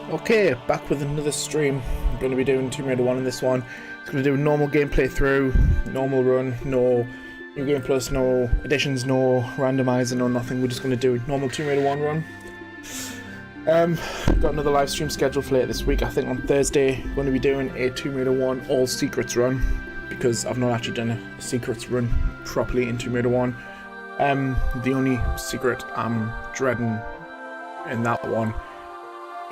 Okay, back with another stream. I'm going to be doing Tomb Raider 1 in this one. It's going to do a normal gameplay through, normal run, no New Game Plus, no additions, no randomizer, no nothing. We're just going to do a normal Tomb Raider 1 run. Got another live stream scheduled for later this week. I think on Thursday we're going to be doing a Tomb Raider 1 all secrets run, because I've not actually done a secrets run properly in Tomb Raider 1. The only secret I'm dreading in that one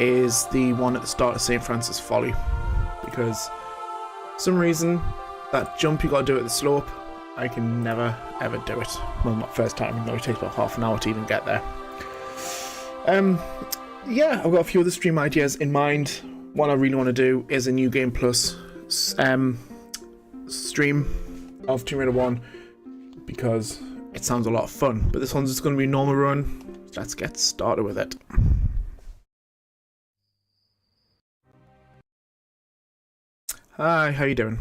is the one at the start of St. Francis Folly, because for some reason that jump you gotta do at the slope, I can never ever do it. Well, not first time, even though it takes about half an hour to even get there. Yeah, I've got a few other stream ideas in mind. One I really want to do is a New Game Plus stream of Tomb Raider 1, because it sounds a lot of fun, but this one's just going to be a normal run. Let's get started with it. Hi, how you doing?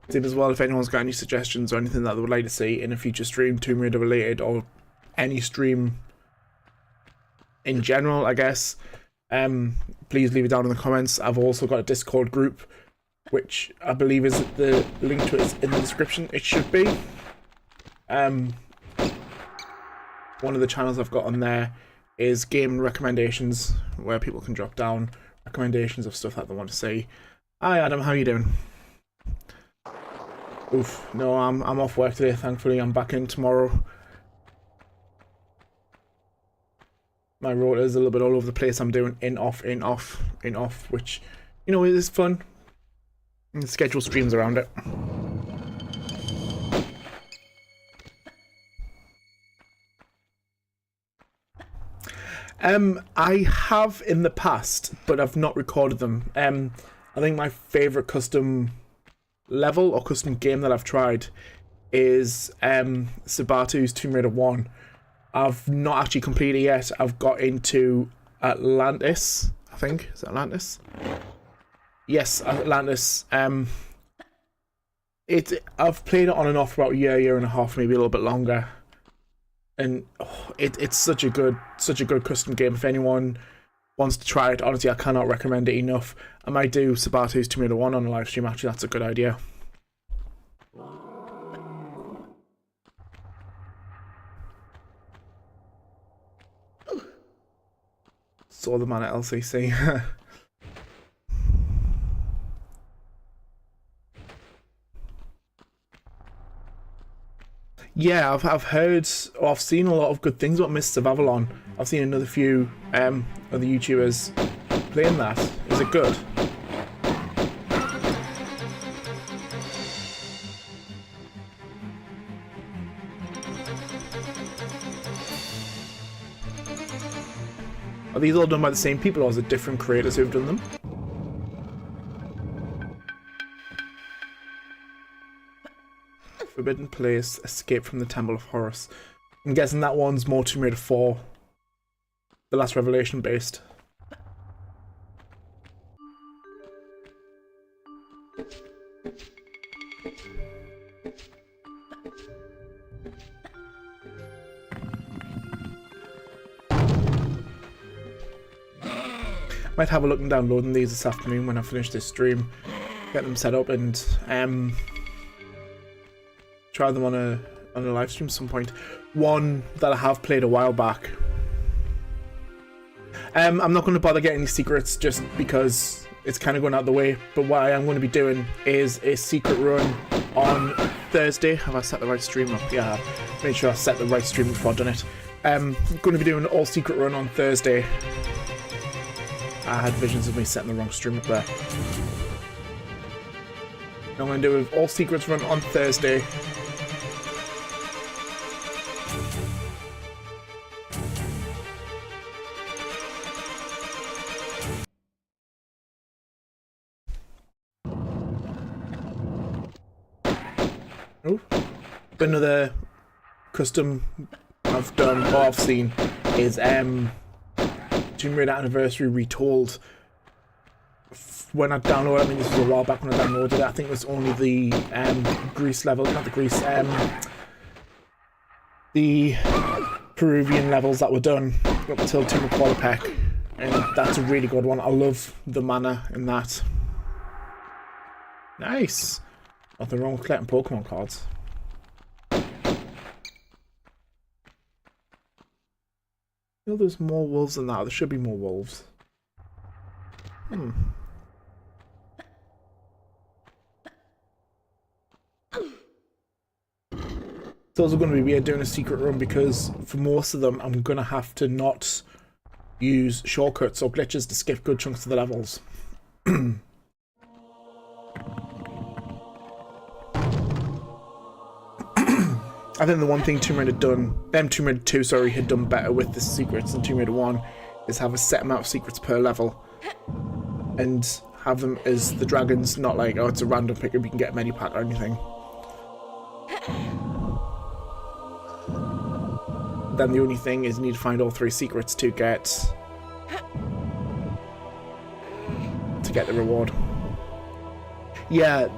Tip as well, if anyone's got any suggestions or anything that they would like to see in a future stream, Tomb Raider related, or any stream in general, I guess, please leave it down in the comments. I've also got a Discord group, which I believe is the link to it is in the description. It should be. One of the channels I've got on there is game recommendations, where people can drop down recommendations of stuff that they want to see. Hi Adam, how you doing? Oof, no, I'm off work today, thankfully. I'm back in tomorrow. My rota is a little bit all over the place. I'm doing in, off, in, off, in, off, which, you know, is fun. And schedule streams around it. I have in the past, but I've not recorded them. I think my favourite custom level or custom game that I've tried is Sabatu's Tomb Raider 1. I've not actually completed it yet. I've got into Atlantis, I think. Is it Atlantis? Yes, Atlantis. I've played it on and off for about a year and a half, maybe a little bit longer. And it's such a good custom game. If anyone wants to try it, honestly, I cannot recommend it enough. I might do Sabatu's Tomb Raider 1 on a live stream. Actually, that's a good idea. Saw the man at LCC. Yeah, I've heard, or I've seen a lot of good things about Mists of Avalon. I've seen another few other YouTubers playing that. Is it good? Are these all done by the same people, or is it different creators who've done them? Forbidden Place, Escape from the Temple of Horus. I'm guessing that one's more Tomb Raider 4, The Last Revelation based. Might have a look and downloading these this afternoon when I finish this stream, get them set up and try them on a live stream at some point. One that I have played a while back. I'm not going to bother getting any secrets just because it's kind of going out the way, but what I am going to be doing is a secret run on Thursday. Have I set the right stream up? Yeah, made sure I set the right stream before I've done it. I'm going to be doing an all secret run on Thursday. I had visions of me setting the wrong stream up there. I'm going to do an all secrets run on Thursday. Oh, another custom I've done or I've seen is Tomb Raider Anniversary Retold, when I downloaded, I mean this was a while back when I downloaded it, I think it was only the Greece level, not the Greece, the Peruvian levels that were done up until Tomb of Qualipec, and that's a really good one. I love the mana in that. Nice! Nothing wrong with collecting Pokemon cards. I feel there's more wolves than that. There should be more wolves. It's also going to be weird doing a secret run because for most of them I'm going to have to not use shortcuts or glitches to skip good chunks of the levels. I think the one thing Tomb Raider 2, sorry, had done better with the secrets than Tomb Raider 1 is have a set amount of secrets per level and have them as the dragons, not like, oh, it's a random pickup, you can get a menu pack or anything. Then the only thing is you need to find all 3 secrets to get the reward. Yeah,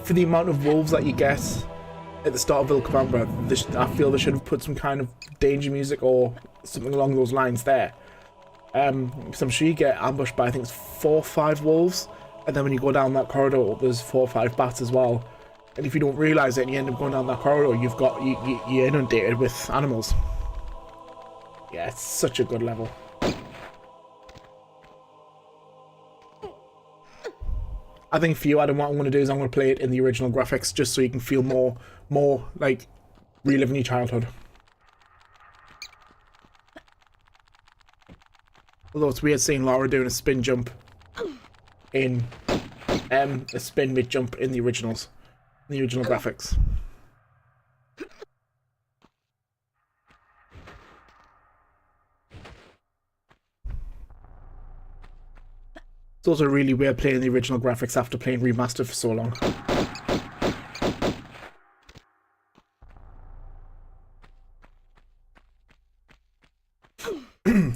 for the amount of wolves that you get at the start of Vilcabamba, I feel they should have put some kind of danger music or something along those lines there. Because I'm sure you get ambushed by, I think it's 4 or 5 wolves, and then when you go down that corridor, there's 4 or 5 bats as well. And if you don't realise it and you end up going down that corridor, you're inundated with animals. Yeah, it's such a good level. I think for you, Adam, what I'm going to do is I'm going to play it in the original graphics just so you can feel more like reliving your childhood. Although it's weird seeing Laura doing a spin jump in a spin mid jump in the originals, in the original graphics. It's also really weird playing the original graphics after playing remastered for so long.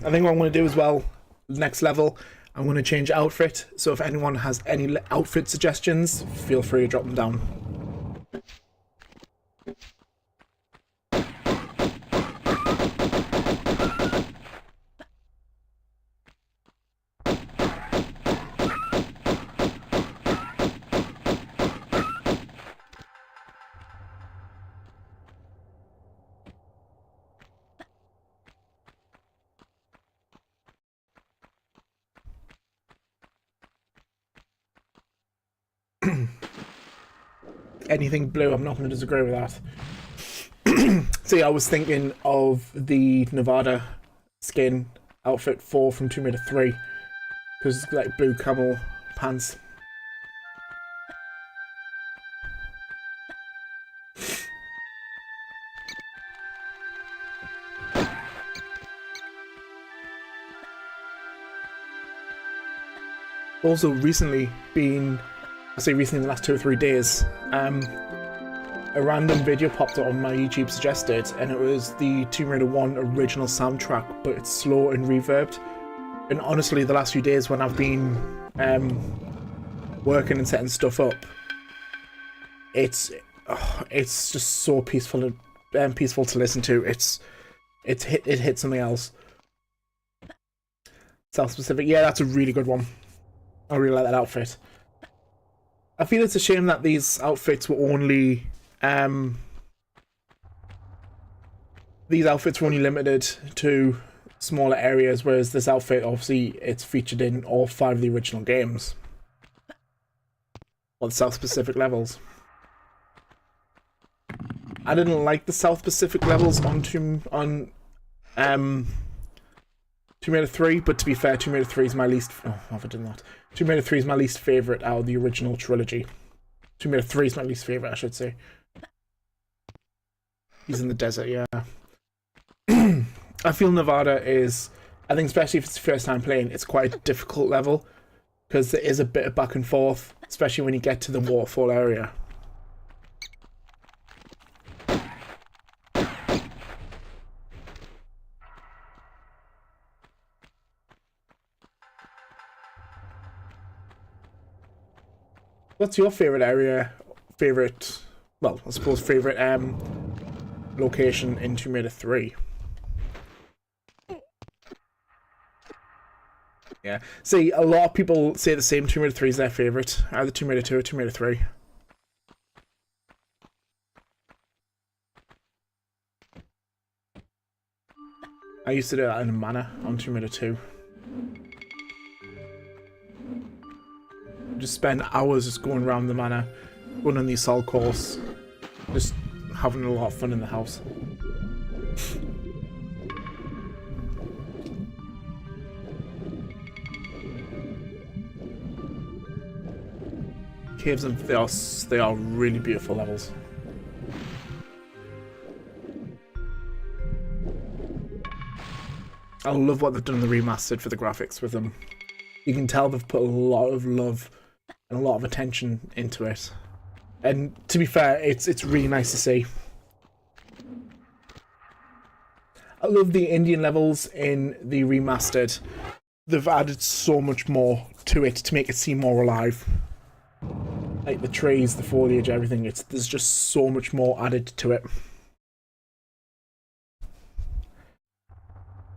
I think what I'm going to do as well, next level, I'm going to change outfit. So if anyone has any outfit suggestions, feel free to drop them down. Anything blue, I'm not going to disagree with that. See, I was thinking of the Nevada skin outfit 4 from Tomb Raider 3, because it's like blue camel pants. Also recently been, I say recently in the last 2 or 3 days, a random video popped up on my YouTube suggested, and it was the Tomb Raider 1 original soundtrack, but it's slow and reverbed. And honestly, the last few days when I've been working and setting stuff up, it's just so peaceful and peaceful to listen to. It hits something else. Self-specific, yeah, that's a really good one. I really like that outfit. I feel it's a shame that these outfits were only limited to smaller areas, whereas this outfit, obviously, it's featured in all 5 of the original games. Or the South Pacific levels. I didn't like the South Pacific levels on Tomb Raider 3, but to be fair, Tomb Raider 3 is my least... Oh, have I done that? Tomb Raider 3 is my least favourite out of the original trilogy. Tomb Raider 3 is my least favourite, I should say. He's in the desert, yeah. I feel Nevada is... I think especially if it's the first time playing, it's quite a difficult level. Because there is a bit of back and forth, especially when you get to the waterfall area. What's your favourite area, well, I suppose favourite location in Tomb Raider 3? Yeah. See, a lot of people say the same. Tomb Raider 3 is their favourite. Either Tomb Raider 2 or Tomb Raider 3. I used to do that in a manor on Tomb Raider 2. Just spend hours just going around the manor, going on the assault course, just having a lot of fun in the house. Caves, and they are really beautiful levels. I love what they've done in the remastered for the graphics with them. You can tell they've put a lot of love and a lot of attention into it. And to be fair, it's really nice to see. I love the Indian levels in the remastered. They've added so much more to it to make it seem more alive. Like the trees, the foliage, everything. There's just so much more added to it.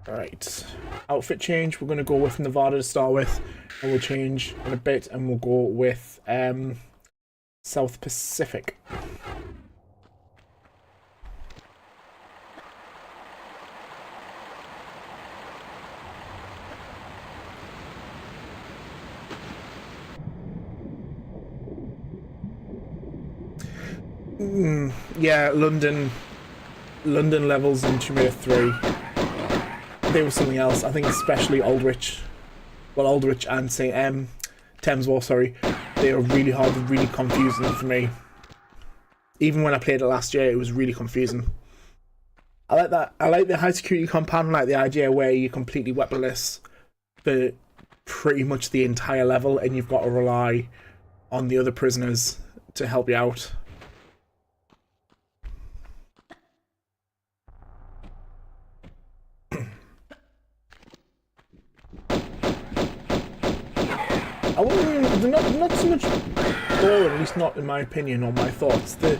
Alright. Outfit change. We're going to go with Nevada to start with. And we'll change in a bit and we'll go with South Pacific. Yeah, London levels in Tomb Raider 3. They were something else. I think especially Aldrich. Well, Aldrich and St. Thames War, sorry. They are really hard, really confusing for me. Even when I played it last year, it was really confusing. I like that. I like the high security compound. I like the idea where you're completely weaponless for pretty much the entire level and you've got to rely on the other prisoners to help you out. They're not so much boring, at least not in my opinion or my thoughts. They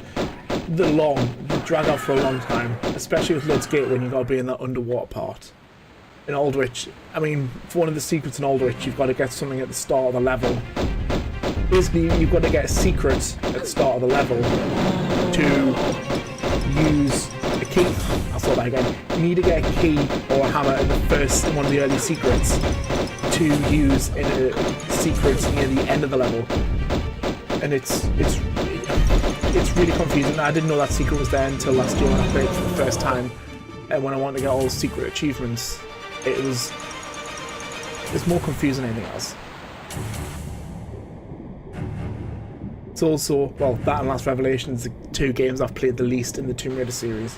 drag out for a long time, especially with Lud's Gate when you've got to be in that underwater part. In Aldrich, I mean, for one of the secrets in Aldrich, you've got to get something at the start of the level. Basically, you've got to get a secret at the start of the level to use a key. I'll say that again. You need to get a key or a hammer in one of the early secrets to use in a secret near the end of the level, and it's really confusing. I didn't know that secret was there until last year when I played it for the first time, and when I wanted to get all the secret achievements, it's more confusing than anything else. It's also, well, that and Last Revelation is the two games I've played the least in the Tomb Raider series.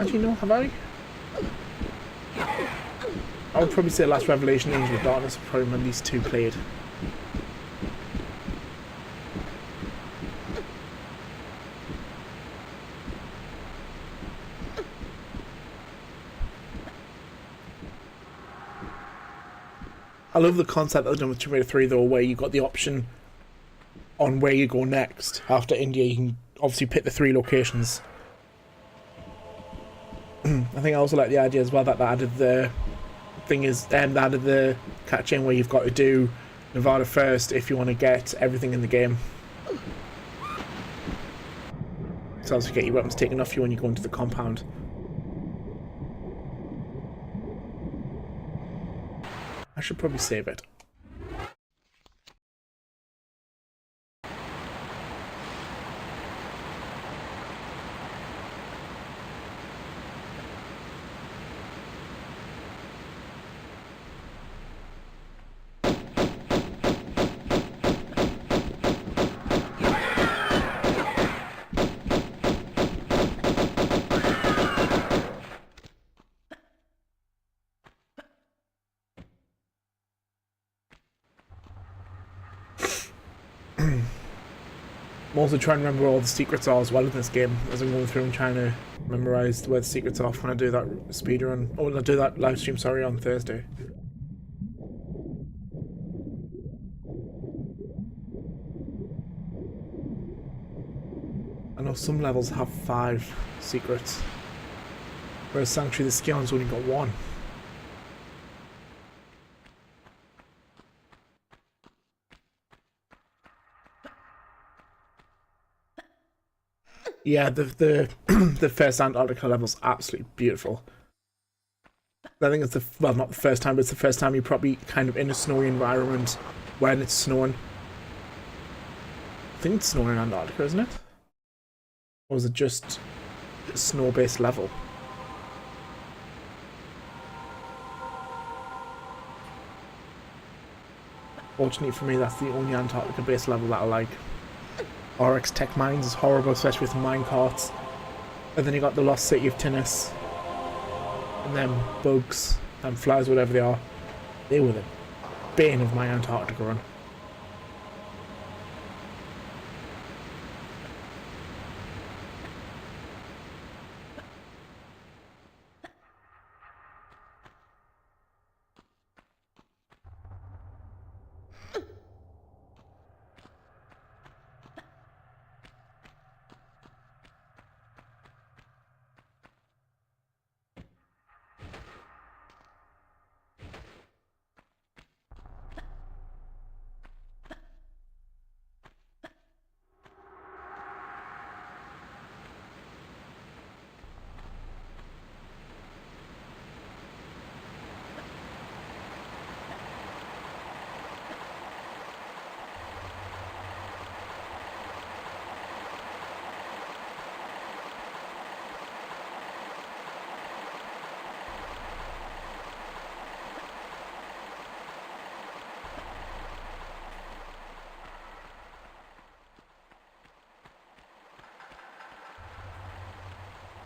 Actually, no, have I? I would probably say Last Revelation and Angel of Darkness are probably my least two played. I love the concept that I've done with Tomb Raider 3 though, where you've got the option on where you go next. After India, you can obviously pick the 3 locations. I think I also like the idea as well that added the thing is that added the catch-in where you've got to do Nevada first if you want to get everything in the game. So also get your weapons taken off you when you go into the compound. I should probably save it. also trying to remember where all the secrets are as well in this game as I'm going through and trying to memorize where the secrets are when I do that speedrun. Oh, when I do that live stream, sorry, on Thursday. I know some levels have 5 secrets, whereas Sanctuary the Scion's only got 1. Yeah, the the first Antarctica level's absolutely beautiful. I think it's well, not the first time, but it's the first time you're probably kind of in a snowy environment when it's snowing. I think it's snowing in Antarctica, isn't it? Or is it just a snow-based level? Fortunately for me, that's the only Antarctica-based level that I like. RX Tech Mines is horrible, especially with mine carts. And then you got the Lost City of Tinnis. And them bugs and flies, whatever they are. They were the bane of my Antarctica run.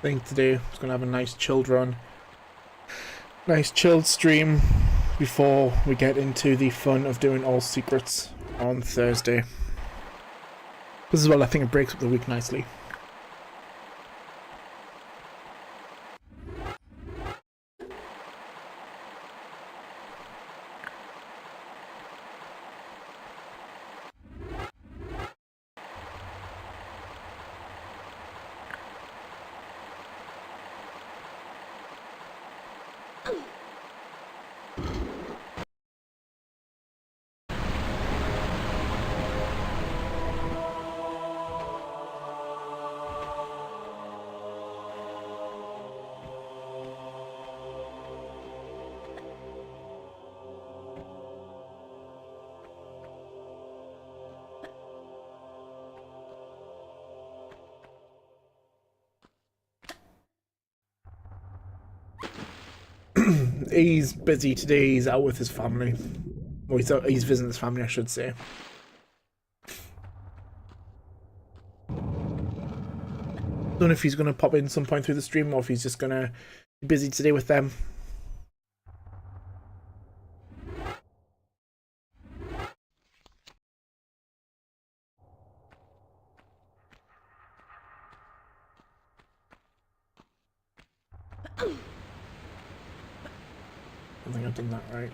Thing to do. It's gonna have a nice chilled run, nice chilled stream before we get into the fun of doing all secrets on Thursday. This is well, I think it breaks up the week nicely. He's busy today, he's out with his family. Well, he's visiting his family, I should say. Don't know if he's going to pop in some point through the stream or if he's just going to be busy today with them. I think I've done that right.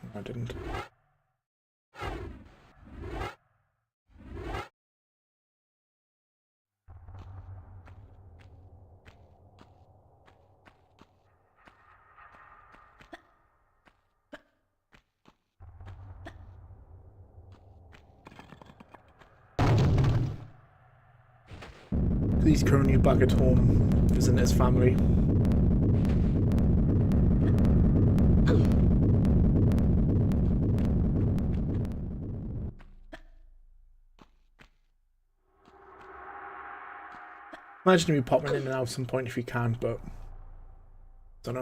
No, I didn't. He's currently back at home visiting his family. Imagine me popping in and out at some point if he can, but I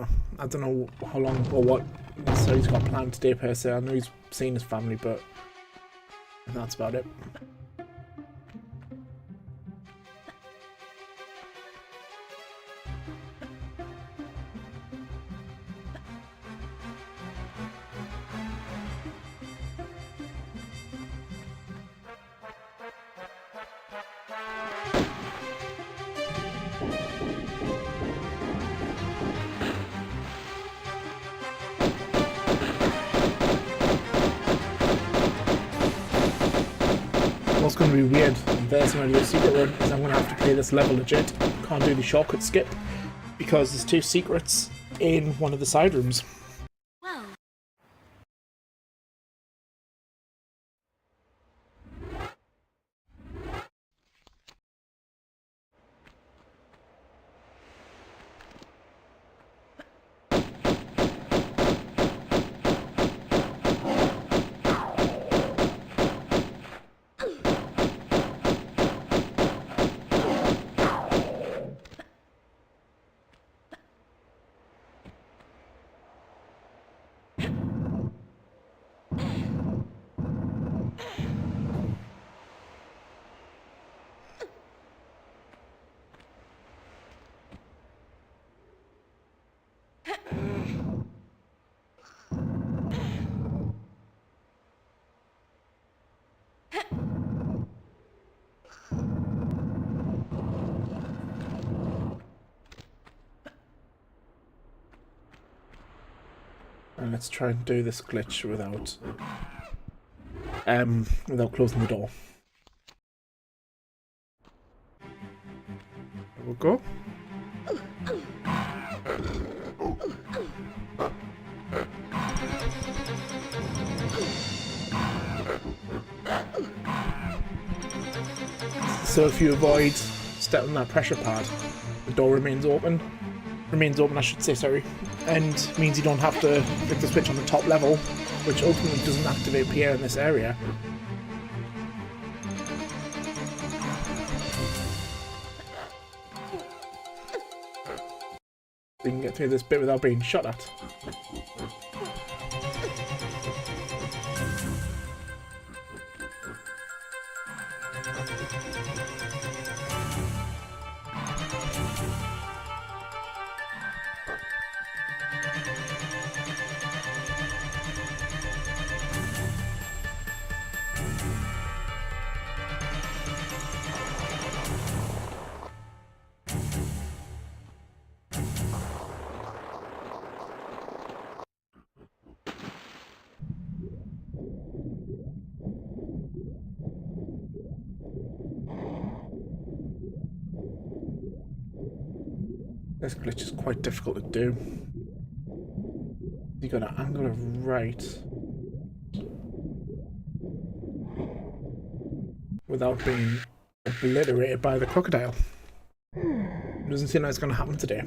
don't know how long or what necessarily he's got planned today per se. I know he's seeing his family, but that's about it. going to be weird. There's going to do a secret run, is I'm going to have to play this level legit. Can't do the shortcut skip, because there's 2 secrets in one of the side rooms. And let's try and do this glitch without closing the door. There we go. So if you avoid stepping on that pressure pad, the door remains open. Remains open, I should say, sorry. And means you don't have to flick the switch on the top level, which ultimately doesn't activate Pierre in this area. So you can get through this bit without being shot at. This glitch is quite difficult to do. You gotta angle it right without being obliterated by the crocodile. It doesn't seem like it's gonna happen today.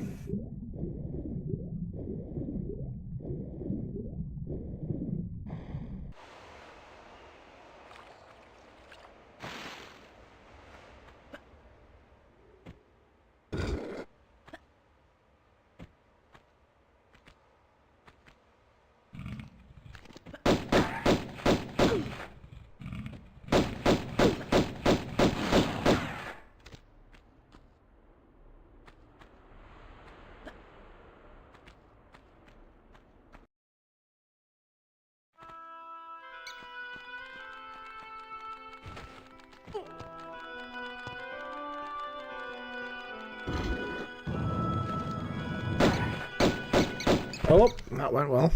Oh, that went well.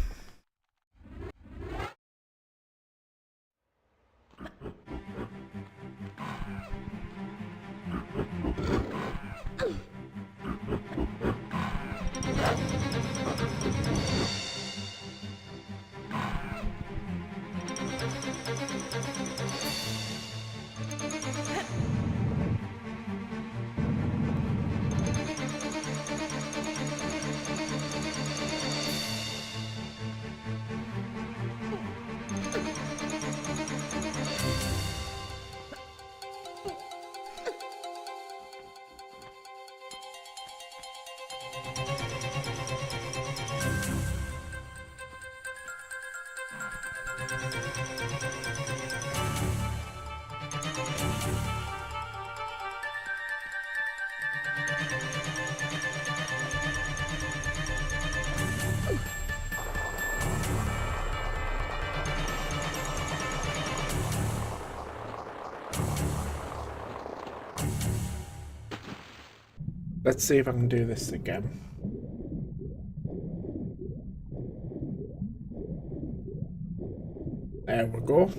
Let's see if I can do this again. There we go.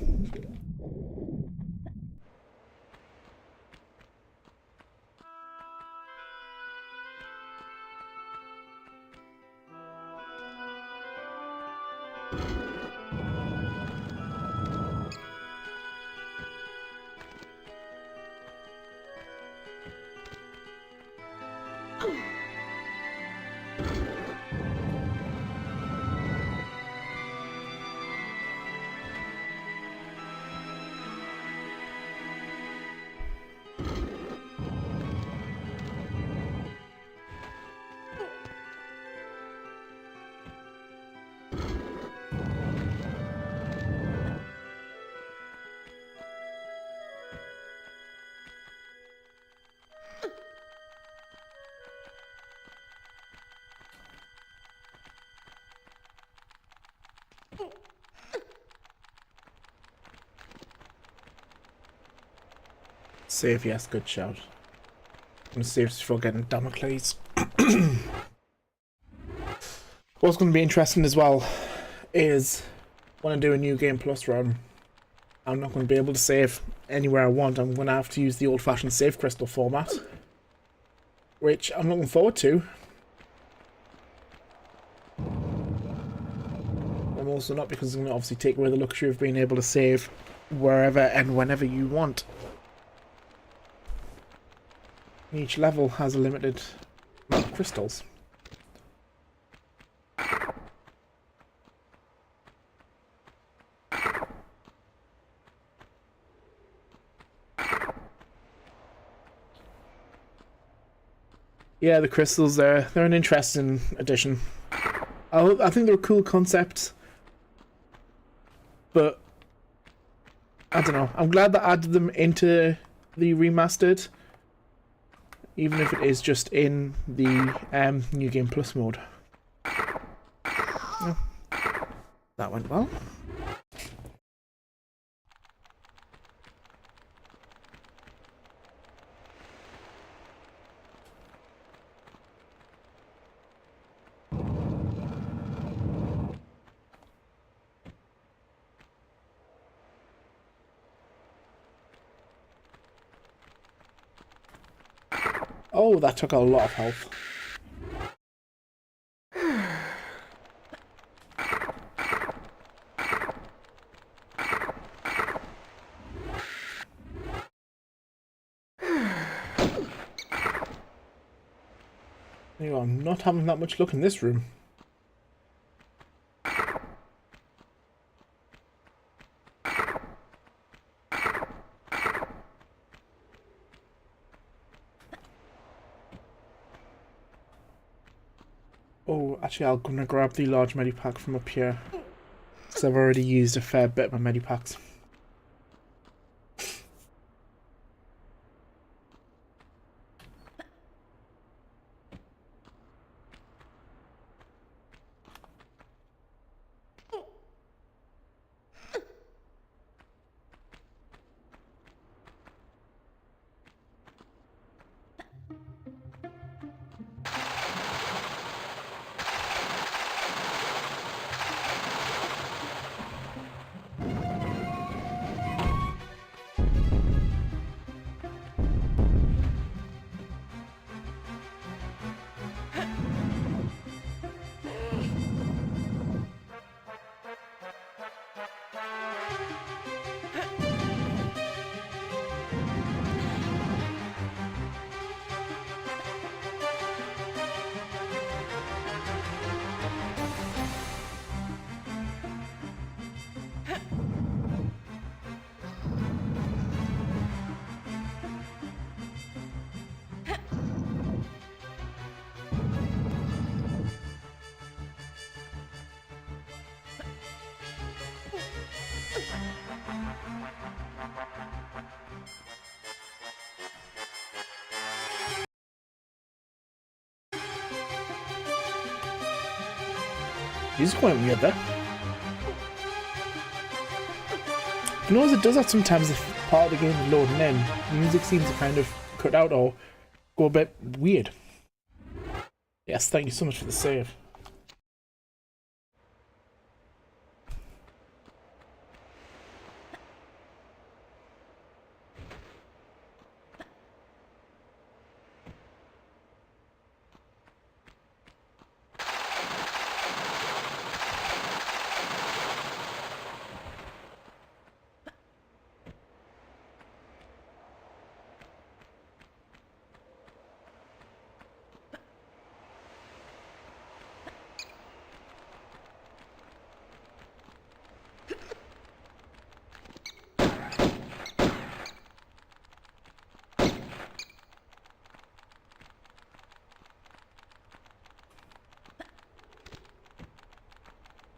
Save, yes, good shout. I'm gonna save before getting Damocles. What's going to be interesting as well is when I do a new game plus run, I'm not going to be able to save anywhere I want. I'm going to have to use the old-fashioned save crystal format, which I'm looking forward to. I'm also not, because it's going to obviously take away the luxury of being able to save wherever and whenever you want. Each level has a limited amount of crystals. Yeah, the crystals they're an interesting addition. I think they're a cool concept, but I don't know. I'm glad that I added them into the remastered, even if it is just in the New Game Plus mode. Oh, that went well. Oh, that took a lot of health. Anyway, I'm not having that much luck in this room. Oh, actually, I'm gonna grab the large medipack from up here, because I've already used a fair bit of my medipacks. He's quite weird there. You know, as it does that sometimes if part of the game is loading in, the music seems to kind of cut out or go a bit weird. Yes, thank you so much for the save.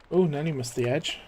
Oh, nearly missed the edge.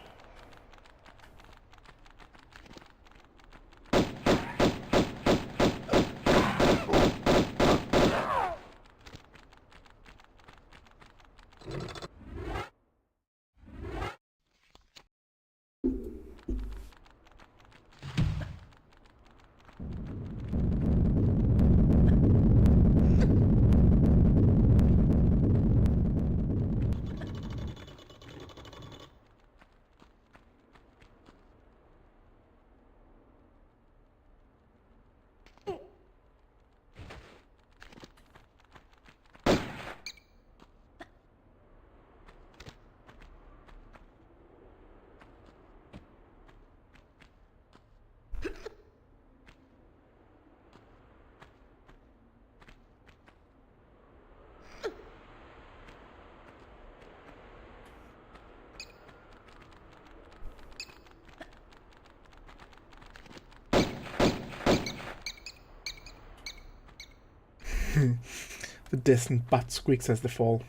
The distant bat squeaks as they fall.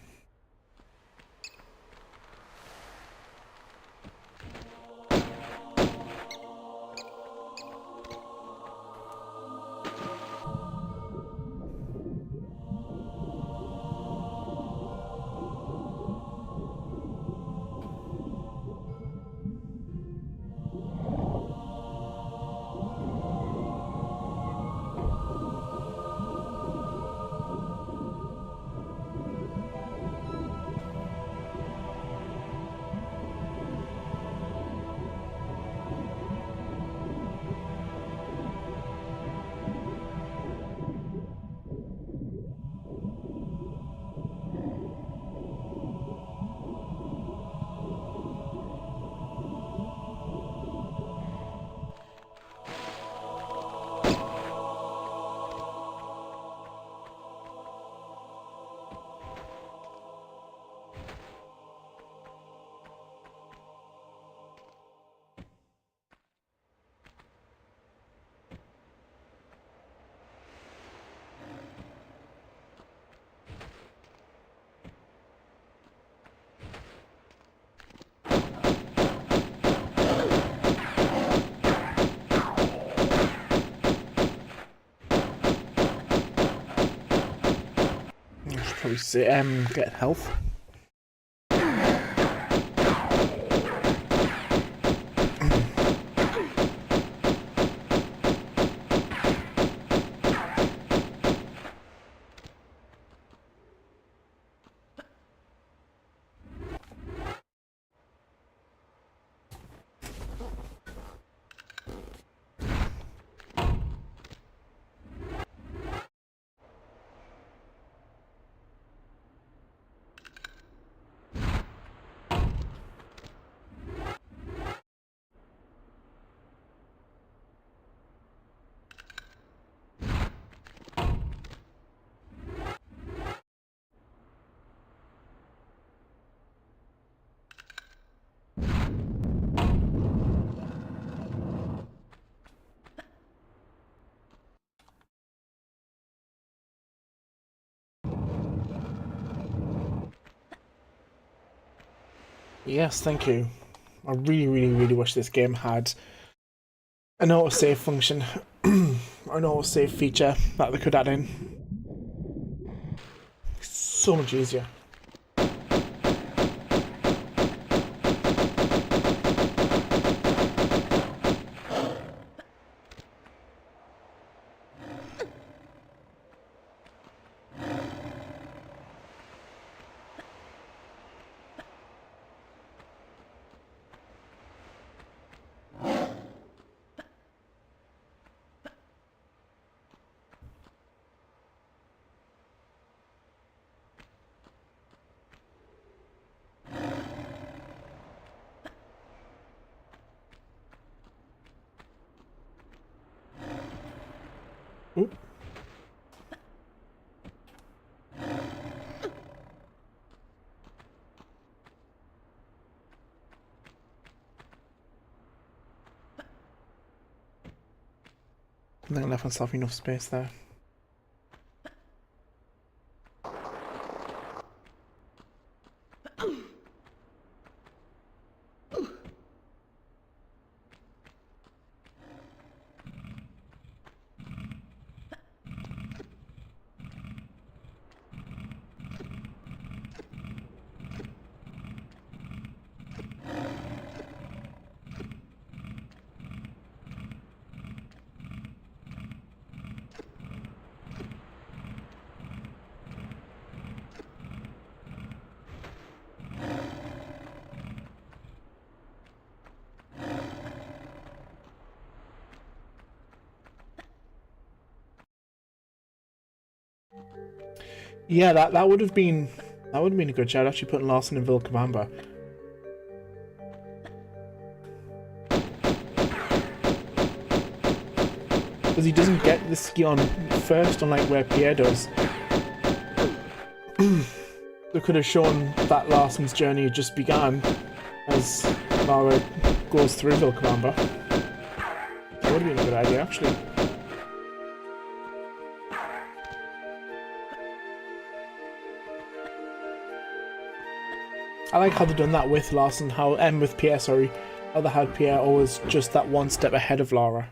I should probably say, get health. Yes, thank you. I really wish this game had an autosave function, or an autosave feature that they could add in. So much easier. Oop. I think I left myself enough space there. Yeah, that would have been a good shout. Actually, putting Larson in Vilcabamba. Because he doesn't get the ski on first, unlike where Pierre does. They could have shown that Larson's journey had just began as Lara goes through Vilcabamba. That would have been a good idea, actually. I like how they've done that with Larson, with Pierre, sorry. How they had Pierre always just that one step ahead of Lara.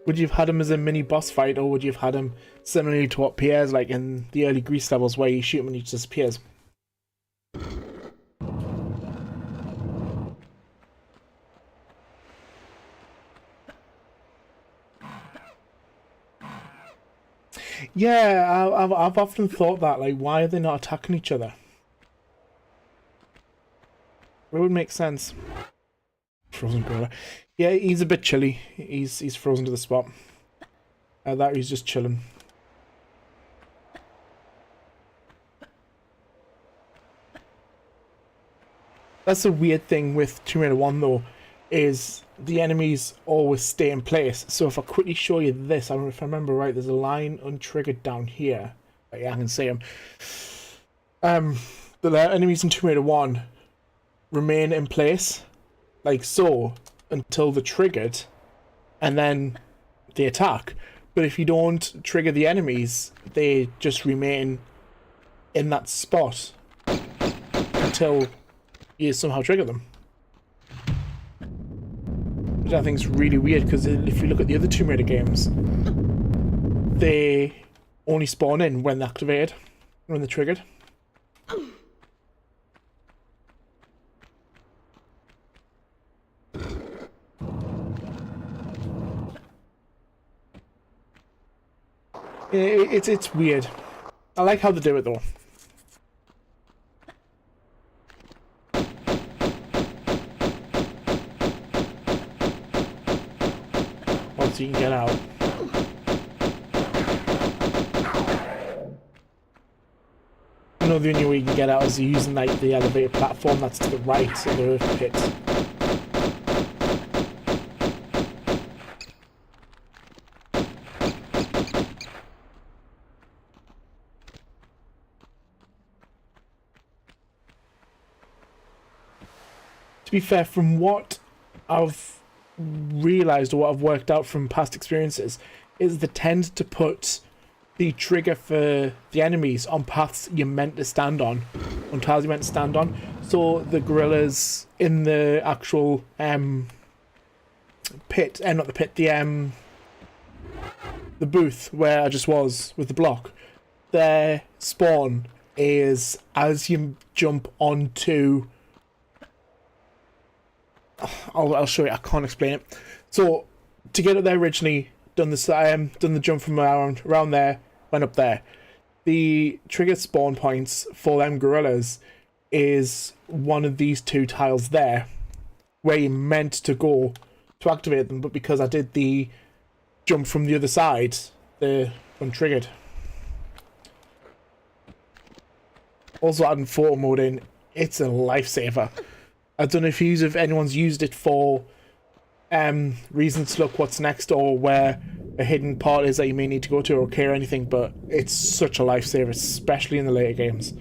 Would you have had him as a mini boss fight, or would you have had him similarly to what Pierre's like in the early Grease levels, where you shoot him and he just disappears? Yeah, I've often thought that, like, why are they not attacking each other? It would make sense. Frozen gorilla. Yeah, he's a bit chilly. He's frozen to the spot. That he's just chilling. That's the weird thing with Tomb Raider 1 though, is the enemies always stay in place. So if I quickly show you this, I don't know if I remember right, there's a line untriggered down here. Yeah, I can see them. The enemies in Tomb Raider 1 remain in place, like so, until they're triggered, and then they attack. But if you don't trigger the enemies, they just remain in that spot until you somehow trigger them. Which I think is really weird, because if you look at the other Tomb Raider games, they only spawn in when they're activated, when they're triggered. It's weird. I like how they do it though. Once you can get out. You know, the only way you can get out is using like the elevator platform that's to the right of the earth pit. To be fair, from what I've realised or what I've worked out from past experiences, is they tend to put the trigger for the enemies on paths you're meant to stand on, tiles you're meant to stand on. So the gorillas in the actual pit, not the pit, the booth where I just was with the block, their spawn is as you jump onto... I'll show you. I can't explain it. So to get up there originally, done the jump from around there, went up there. The trigger spawn points for them gorillas is one of these two tiles there, where you're meant to go to activate them. But because I did the jump from the other side, they're untriggered. Also adding photo mode in, it's a lifesaver. I don't know if anyone's used it for reasons to look what's next, or where a hidden part is that you may need to go to, or care or anything, but it's such a lifesaver, especially in the later games.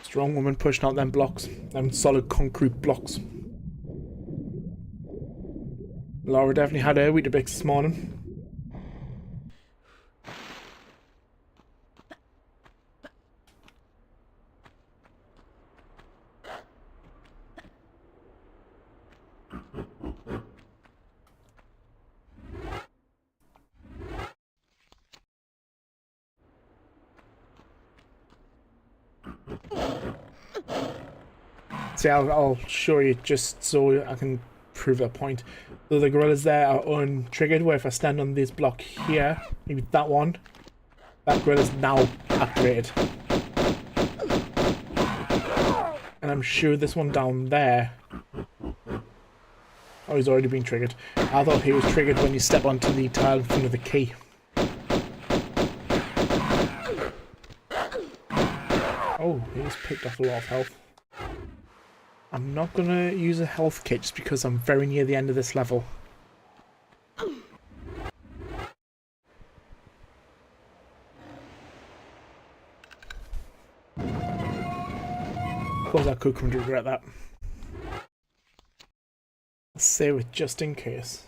Strong woman pushing out them blocks, them solid concrete blocks. Laura definitely had her Weetabix this morning. See, I'll show you just so I can prove that point. So the gorillas there are untriggered, where if I stand on this block here, maybe that one, that gorilla's now activated. And I'm sure this one down there, oh, he's already been triggered. I thought he was triggered when you step onto the tile in front of the key. Oh, he's picked off a lot of health. I'm not going to use a health kit just because I'm very near the end of this level. Of course I could come to regret that. Let's save it just in case.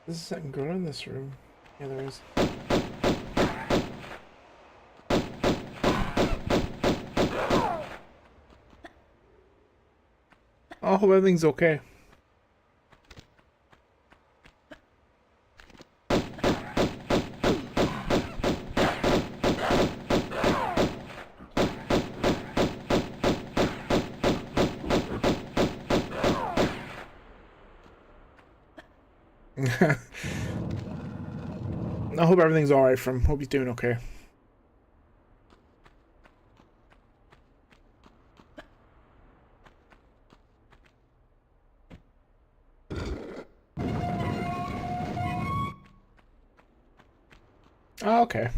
There's a second girl in this room. Yeah, there is. I hope everything's okay. I hope everything's alright for him. Hope he's doing okay. Oh, okay.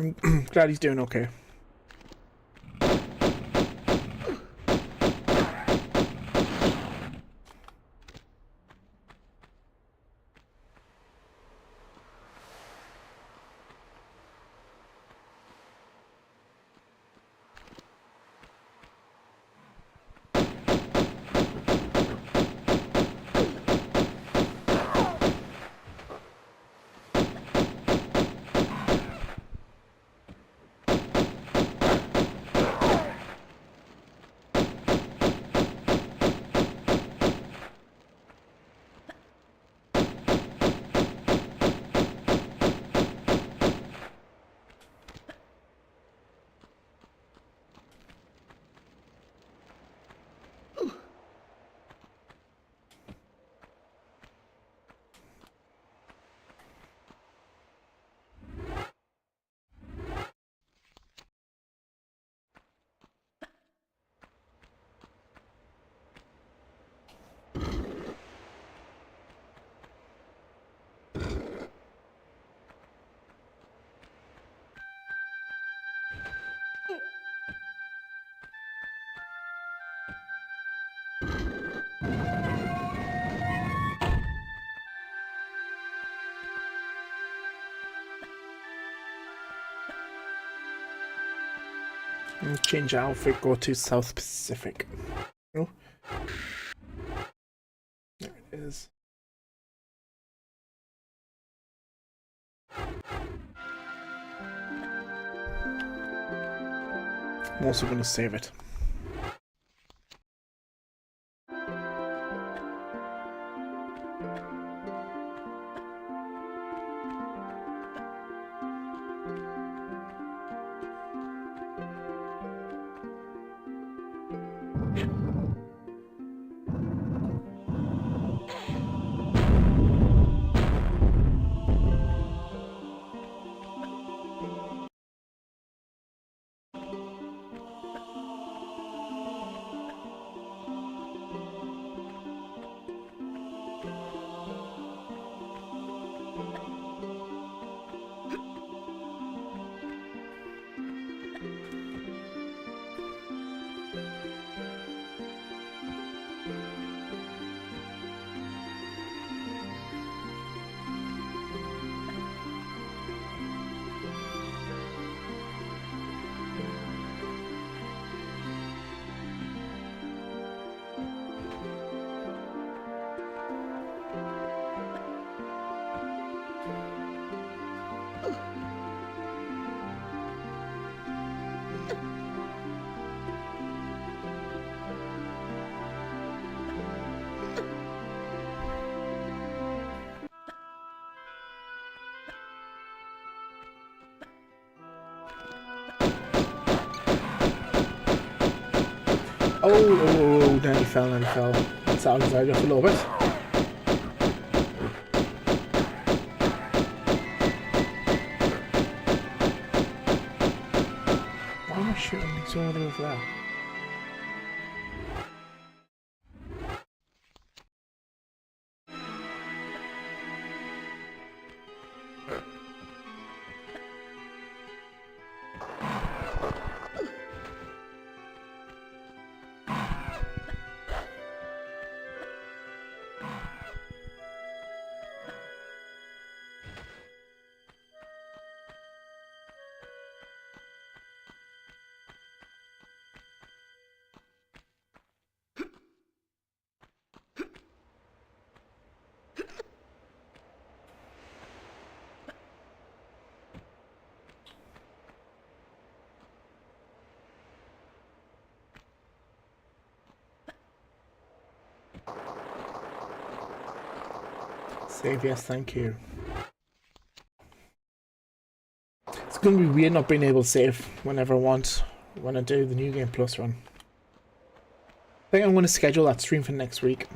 I'm glad he's doing okay. Let's change our outfit, go to South Pacific. Oh. There it is. I'm also going to save it. Oh, nearly fell. That sounds like off a little bit. Why am I shooting these all over there? Save, yes, thank you. It's going to be weird not being able to save whenever I want when I do the New Game Plus run. I think I'm going to schedule that stream for next week.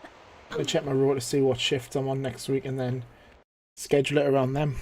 I'm going to check my route to see what shifts I'm on next week and then schedule it around them.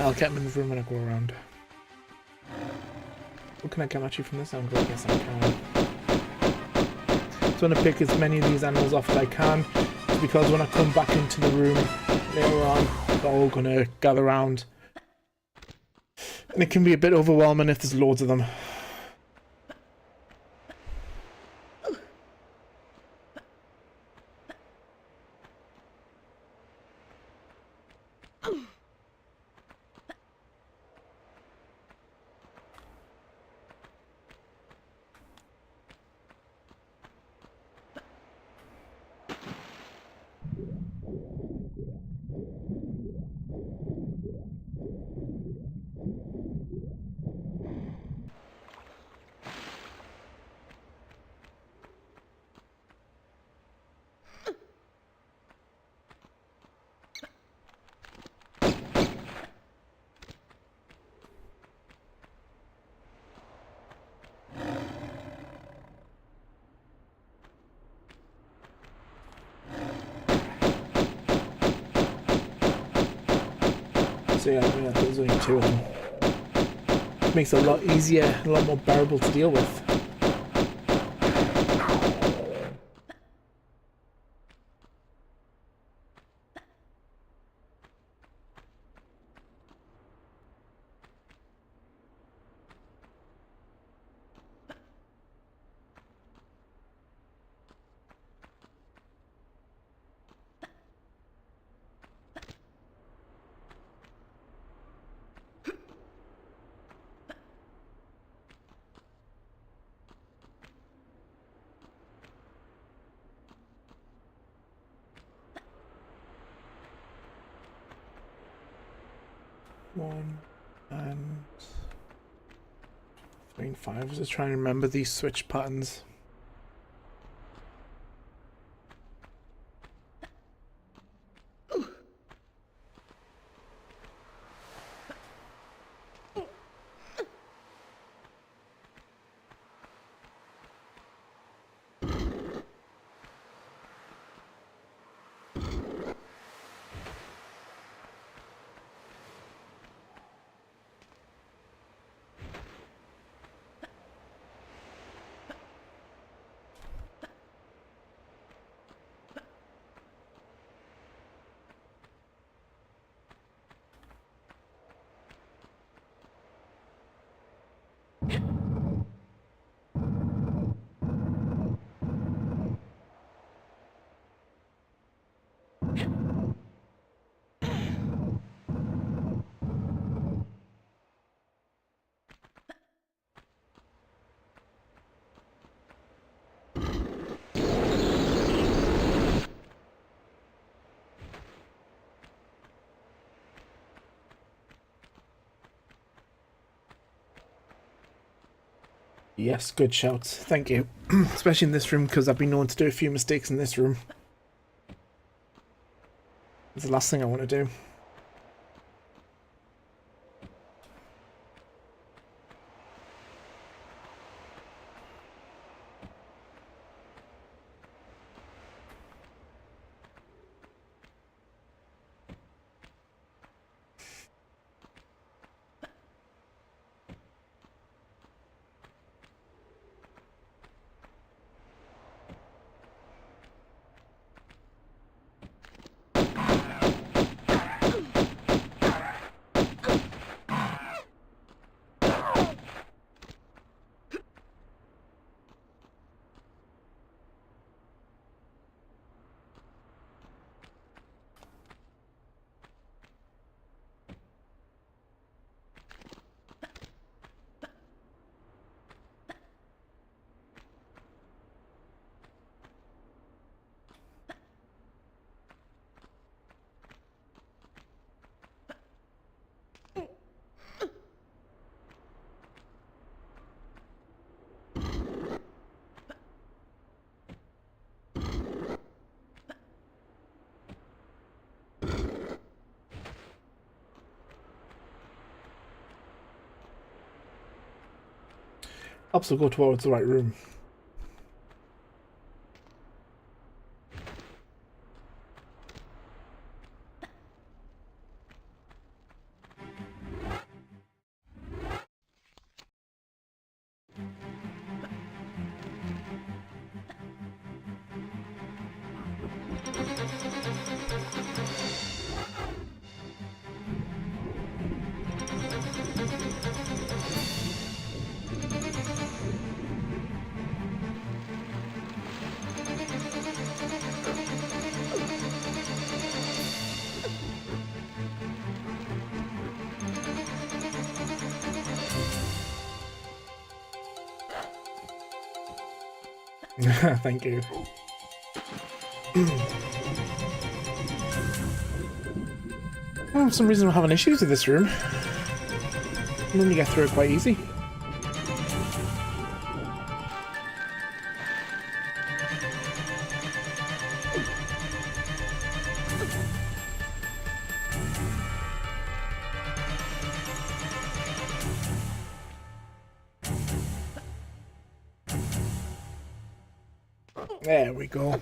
I'll get them in the room when I go around. What can I get at you from this angle? Yes, I can. So I'm going to pick as many of these animals off as I can, because when I come back into the room later on, they're all going to gather around. And it can be a bit overwhelming if there's loads of them. So yeah, there's only 2 of them. It makes it a lot easier, a lot more bearable to deal with. One and 3 and 5. I was just trying to remember these switch patterns. Yes, good shouts. Thank you. Especially in this room, because I've been known to do a few mistakes in this room. It's the last thing I want to do. Helps to go towards the right room. Thank you. For some reason I'm having issues with this room. I normally get through it quite easy. There we go.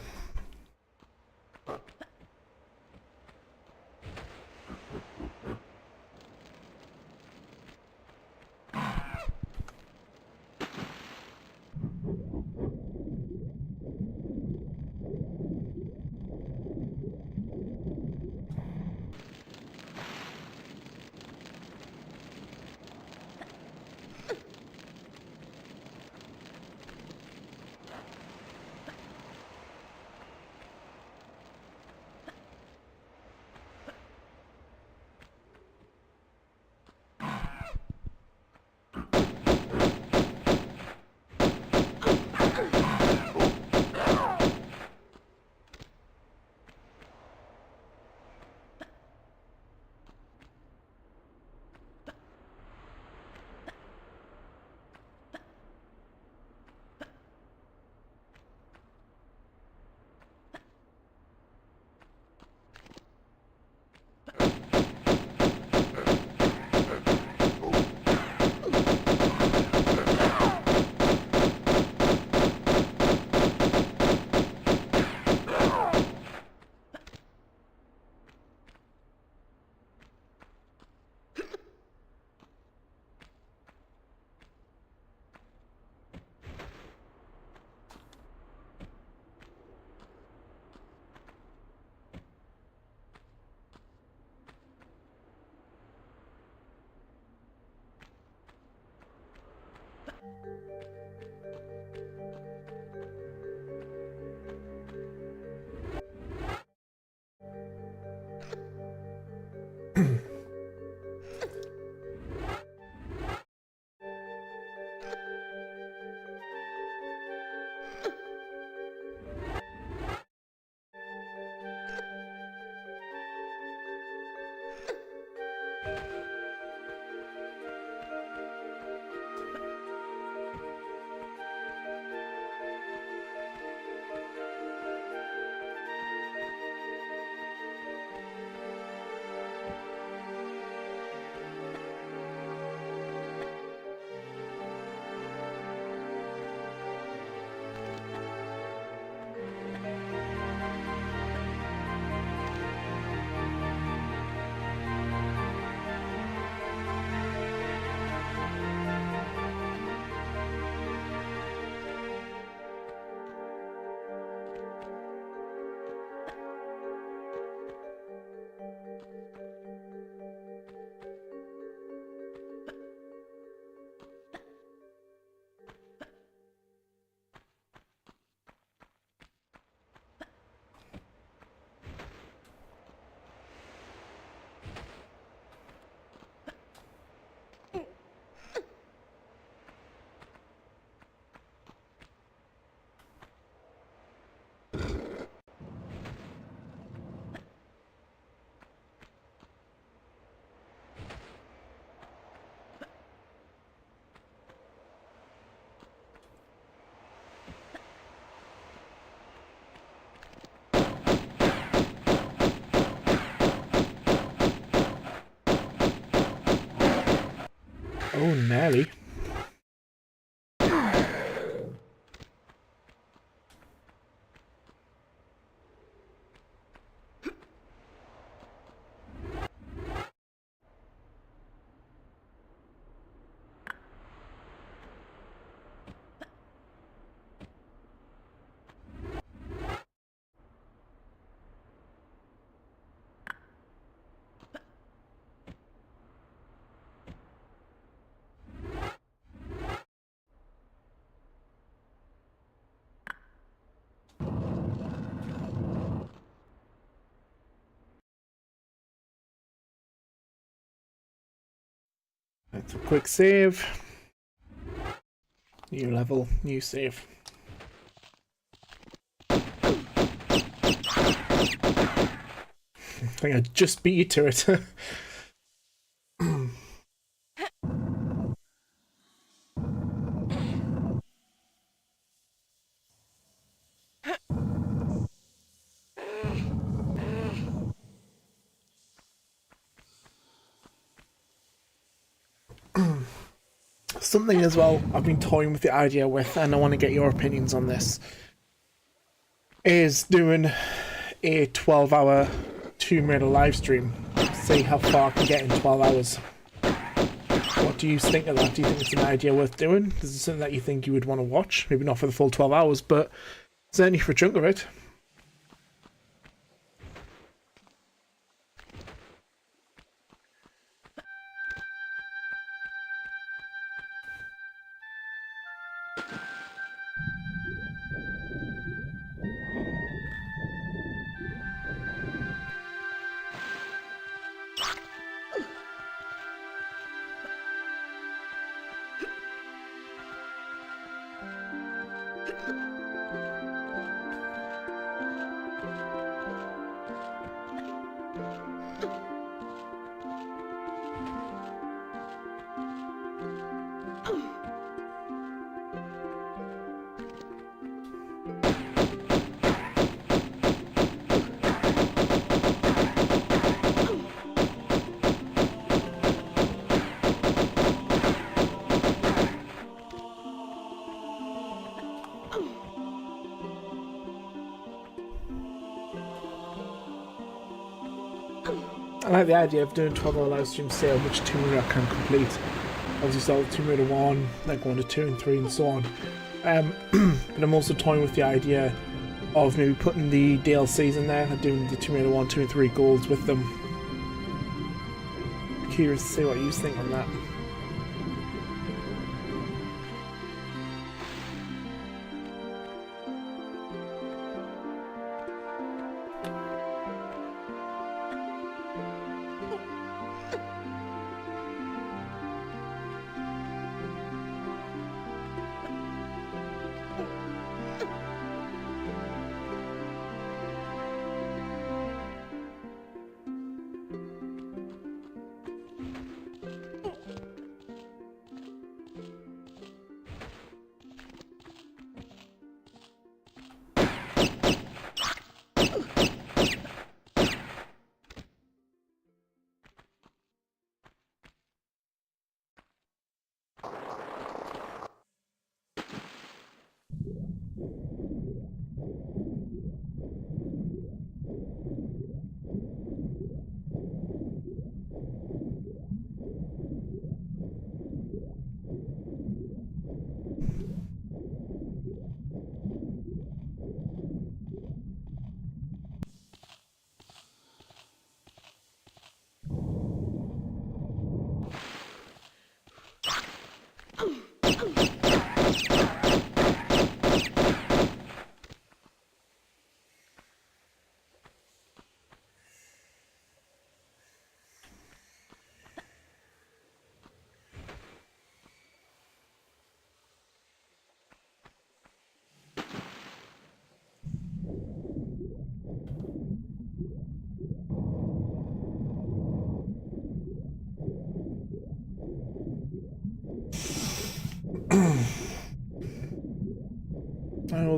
Oh, nearly. That's a quick save. New level, new save. I think I just beat you to it. Something as well I've been toying with the idea with, and I want to get your opinions on this, is doing a 12-hour Tomb Raider live stream. See how far I can get in 12 hours. What do you think of that? Do you think it's an idea worth doing? Is it something that you think you would want to watch? Maybe not for the full 12 hours, but certainly for a chunk of it. I like the idea of doing 12-hour live stream, say on which Tomb Raider I can complete. Obviously start with Tomb Raider 1, then go on to 2 and 3 and so on. But I'm also toying with the idea of maybe putting the DLCs in there and doing the Tomb Raider 1, 2 and 3 golds with them. Curious to see what you think on that.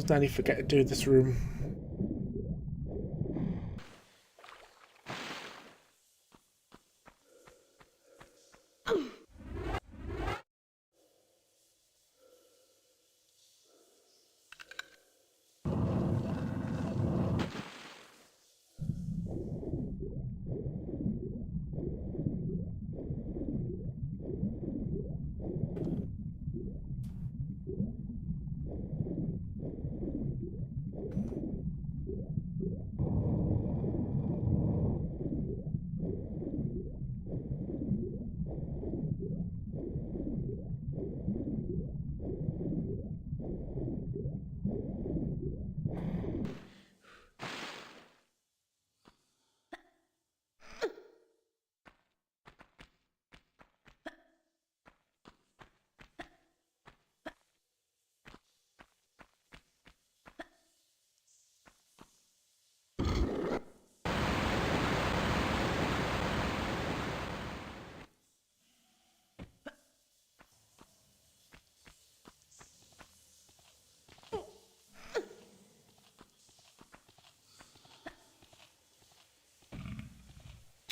nearly forget to do this room.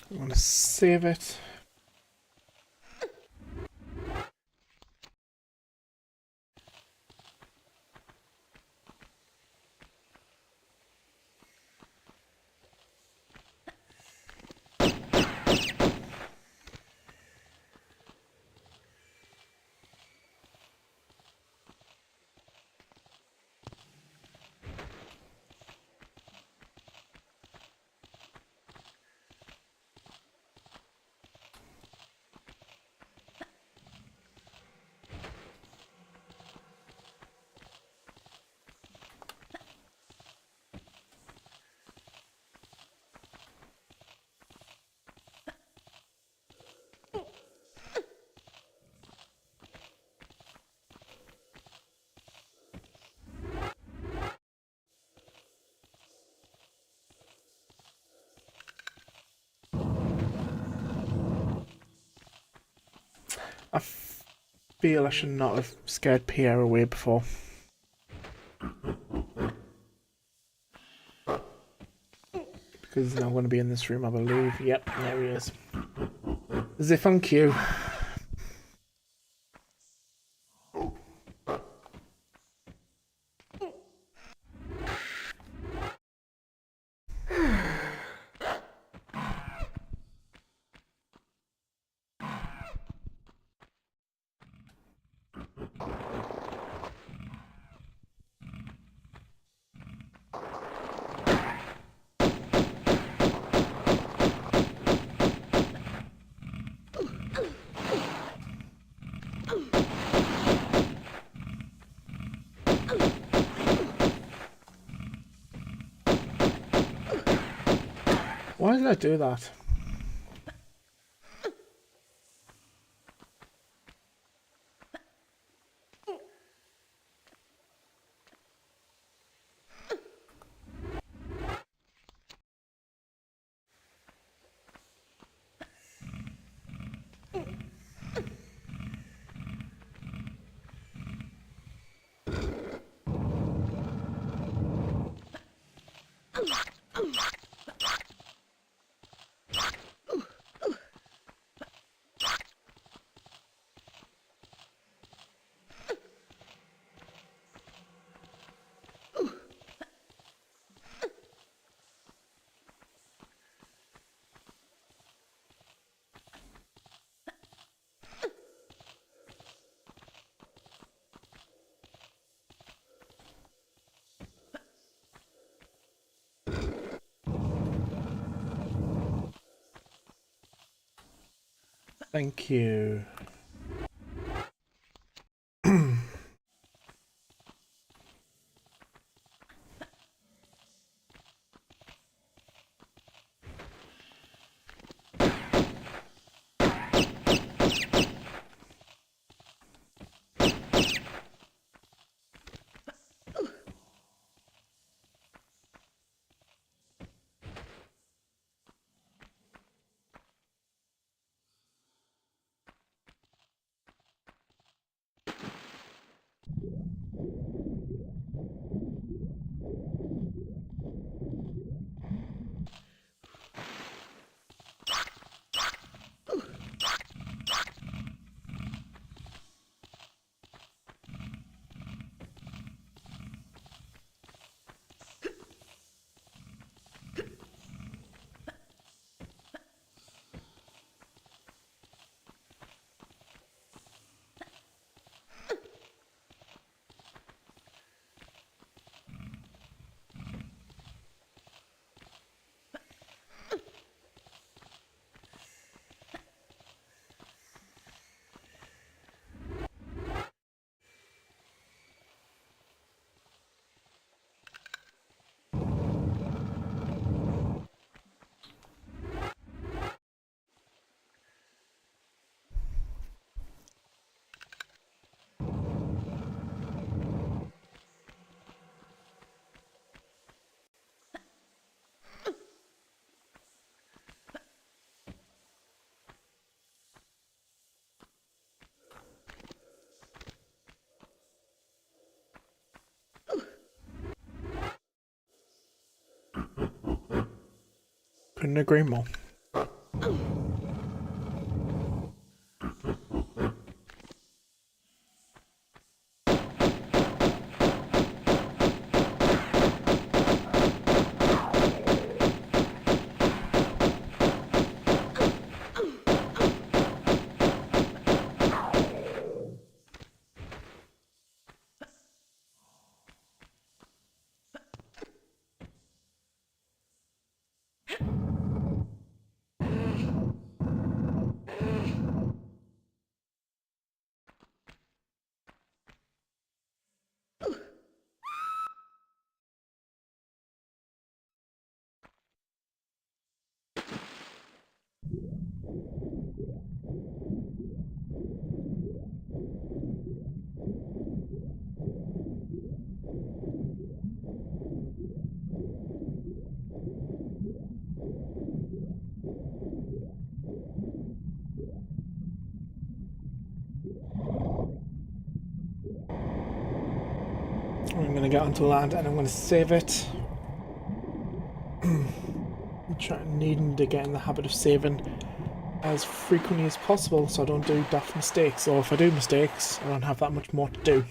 I'm going to save it. I feel I should not have scared Pierre away before. Because he's now going to be in this room, I believe. Yep, there he is. As if on cue. Why did I do that? Thank you. Couldn't agree more. I'm going to get onto land and I'm going to save it. I'm needing to get in the habit of saving as frequently as possible so I don't do daft mistakes, or if I do mistakes I don't have that much more to do.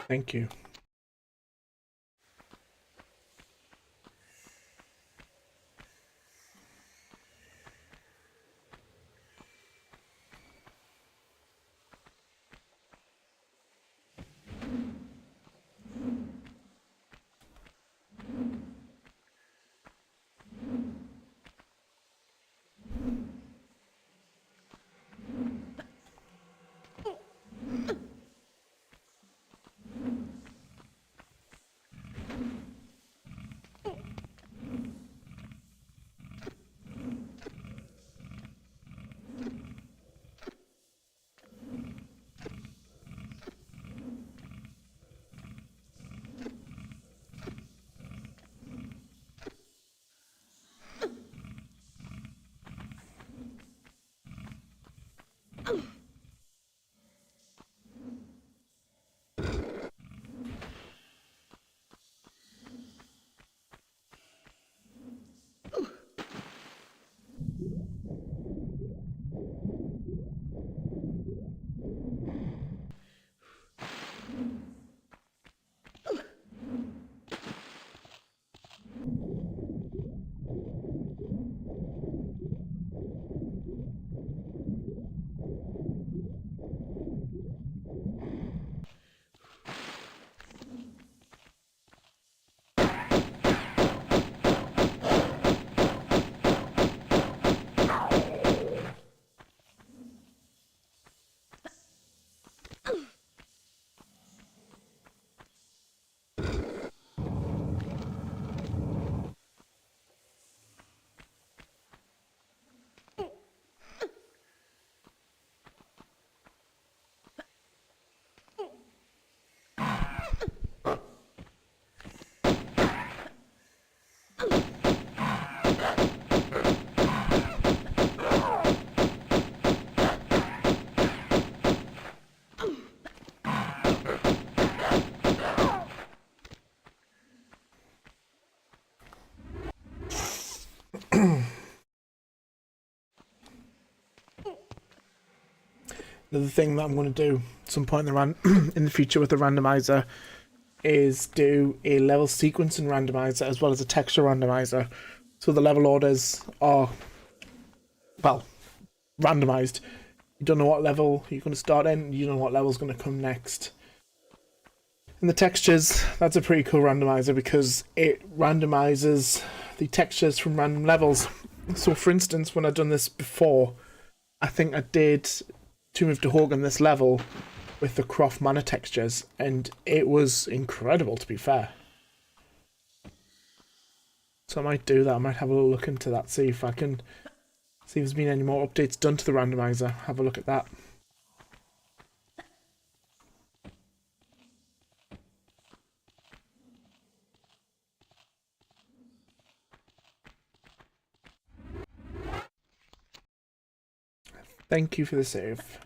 Thank you. Another thing that I'm going to do at some point in in the future with the randomizer is do a level sequencing randomizer as well as a texture randomizer. So the level orders are, well, randomized. You don't know what level you're going to start in, you don't know what level's going to come next. And the textures, that's a pretty cool randomizer because it randomizes the textures from random levels. So for instance, when I've done this before, I think I did Tomb of Dahorgan this level with the Croft Manor textures, and it was incredible, to be fair. So I might do that. I might have a little look into that, see if there's been any more updates done to the randomizer. Have a look at that. Thank you for the save.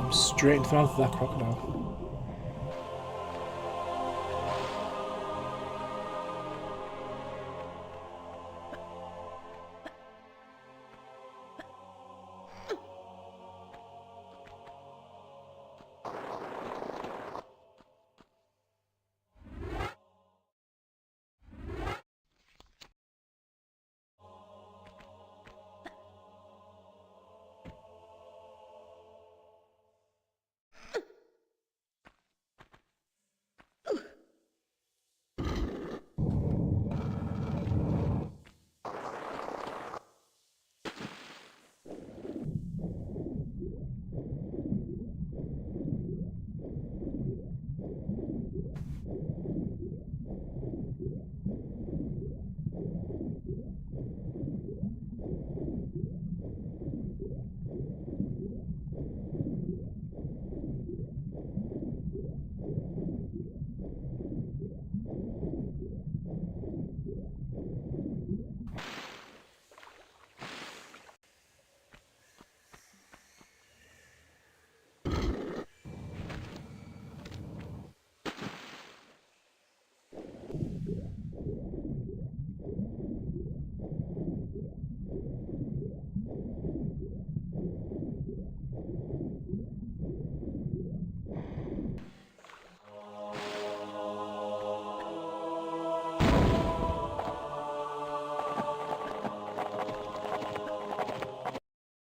I'm straight into the mouth of that crocodile.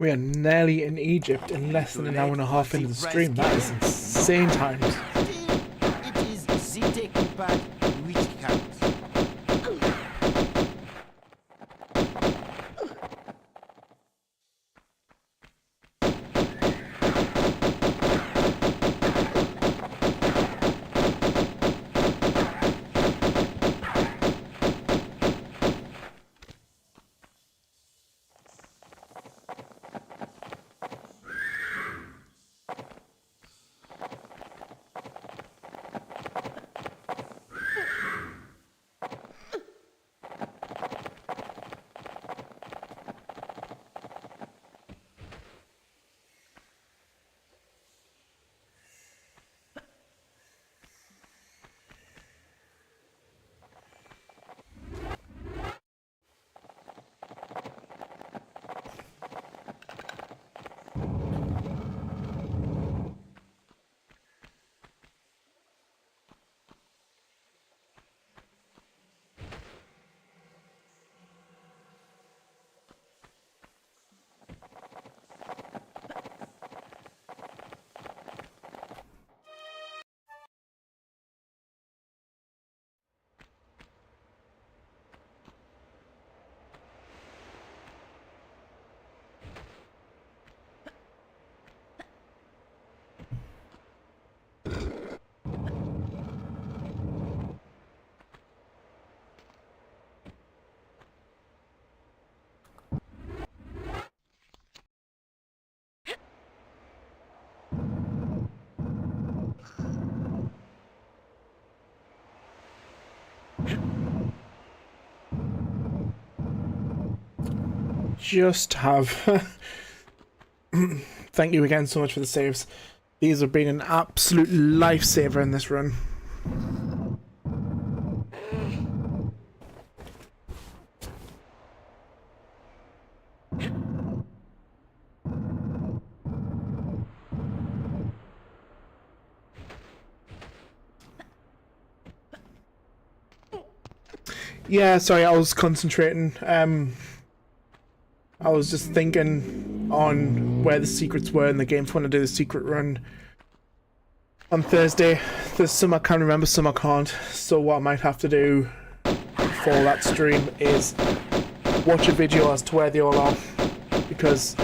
We are nearly in Egypt in less than an hour and a half into the stream. That is insane times. It is the taking part which counts. Just have thank you again so much for the saves. These have been an absolute lifesaver in this run. Yeah, sorry, I was concentrating. I was just thinking on where the secrets were in the game for when I do the secret run on Thursday. There's some I can remember, some I can't. So what I might have to do for that stream is watch a video as to where they all are, because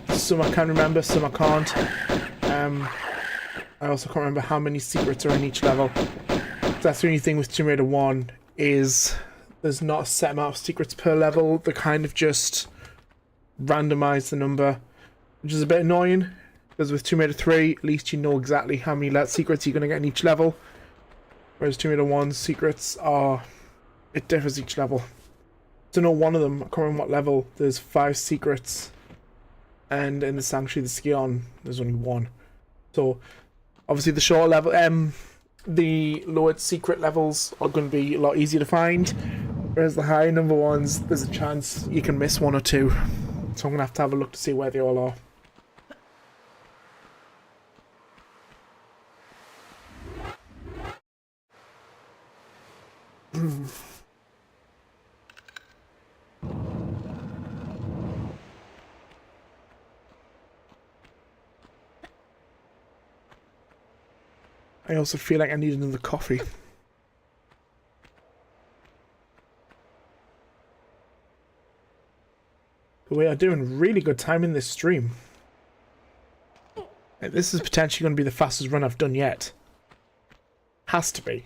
some I can remember, some I can't. I also can't remember how many secrets are in each level. That's the only thing with Tomb Raider 1 is there's not a set amount of secrets per level. They kind of just randomize the number, which is a bit annoying, because with Tomb Raider 3 at least you know exactly how many secrets you're going to get in each level, whereas Tomb Raider 1's secrets are, it differs each level. To know one of them, I can't remember what level, there's 5 secrets, and in the Sanctuary of the Scion there's only 1. So obviously the short level, the lowered secret levels are going to be a lot easier to find, whereas the high number ones, there's a chance you can miss 1 or 2. So I'm going to have a look to see where they all are. I also feel like I need another coffee. But we are doing really good time in this stream. This is potentially going to be the fastest run I've done yet. Has to be.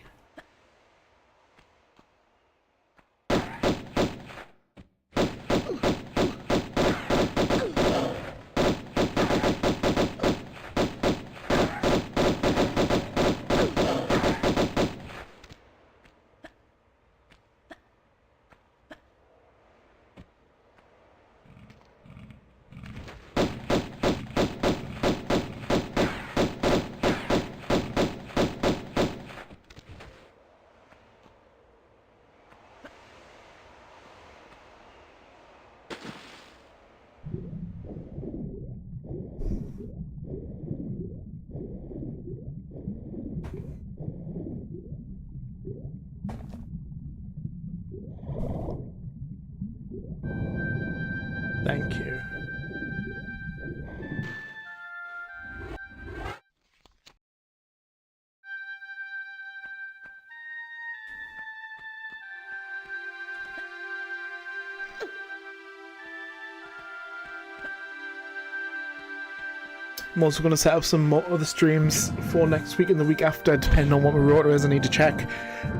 I'm also going to set up some more other streams for next week and the week after, depending on what my rota is. I need to check.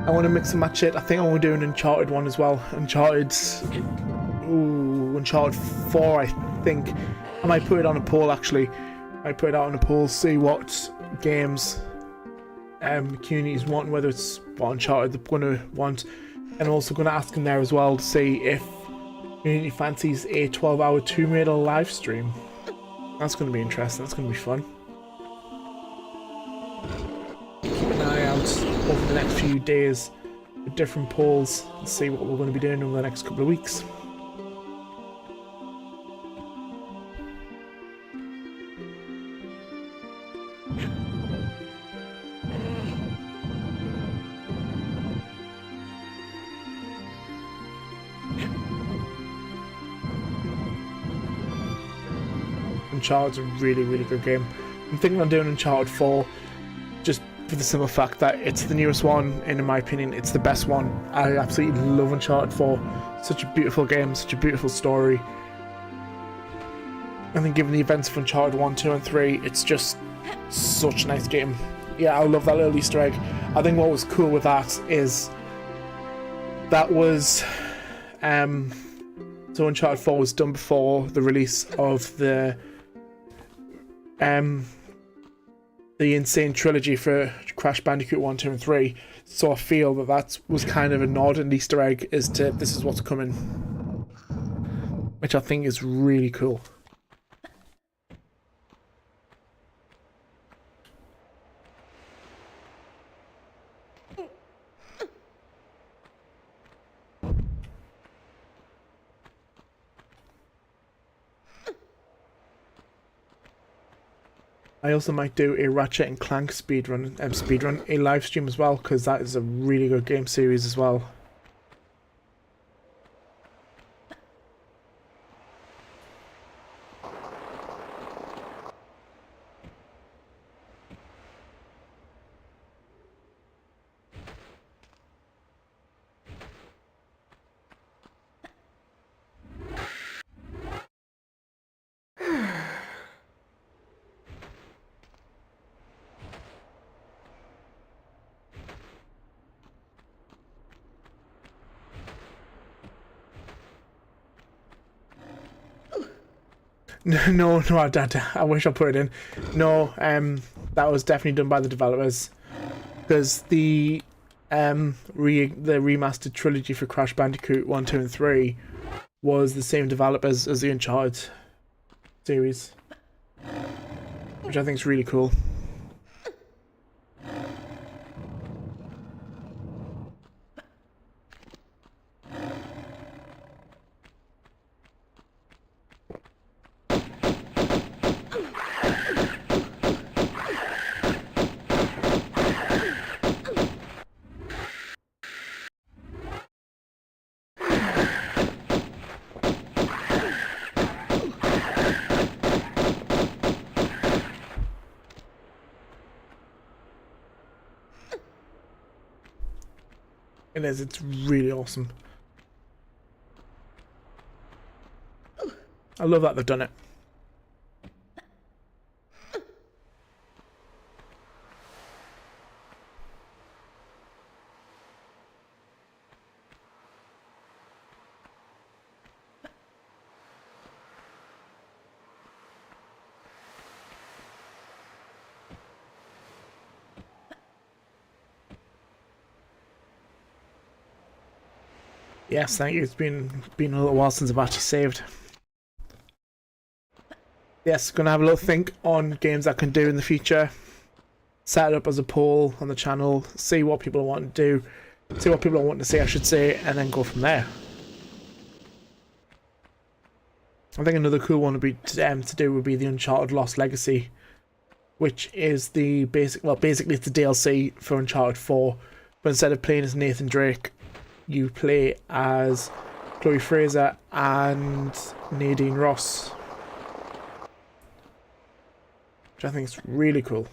I want to mix and match it. I think I want to do an Uncharted one as well. Uncharted 4, I think. I might put it on a poll, actually. I might put it out on a poll, see what games communities want, whether it's what Uncharted they're going to want. And I'm also going to ask them there as well to see if community fancies a 12-hour Tomb Raider live stream. That's going to be interesting. That's going to be fun. Keep an eye out over the next few days with different polls and see what we're going to be doing over the next couple of weeks. Uncharted's a really, really good game. I'm thinking of doing Uncharted 4 just for the simple fact that it's the newest one, and in my opinion it's the best one. I absolutely love Uncharted 4. Such a beautiful game, such a beautiful story. I think given the events of Uncharted 1, 2 and 3, it's just such a nice game. Yeah, I love that little Easter egg. I think what was cool with that is that was so Uncharted 4 was done before the release of the insane trilogy for Crash Bandicoot 1, 2 and 3, so I feel that that was kind of a nod and Easter egg as to this is what's coming, which I think is really cool. I also might do a Ratchet and Clank speedrun, a live stream as well, because that is a really good game series as well. No, I wish I put it in. No, that was definitely done by the developers, because the remastered trilogy for Crash Bandicoot 1, 2 and 3 was the same developers as the Uncharted series, which I think is really cool. It is, it's really awesome. I love that they've done it. Yes, thank you. It's been a little while since I've actually saved. Yes, gonna have a little think on games I can do in the future. Set it up as a poll on the channel. See what people want to do. See what people want to see, I should say, and then go from there. I think another cool one would be to do would be the Uncharted Lost Legacy, which is the basically it's the DLC for Uncharted 4, but instead of playing as Nathan Drake, you play as Chloe Fraser and Nadine Ross, which I think is really cool.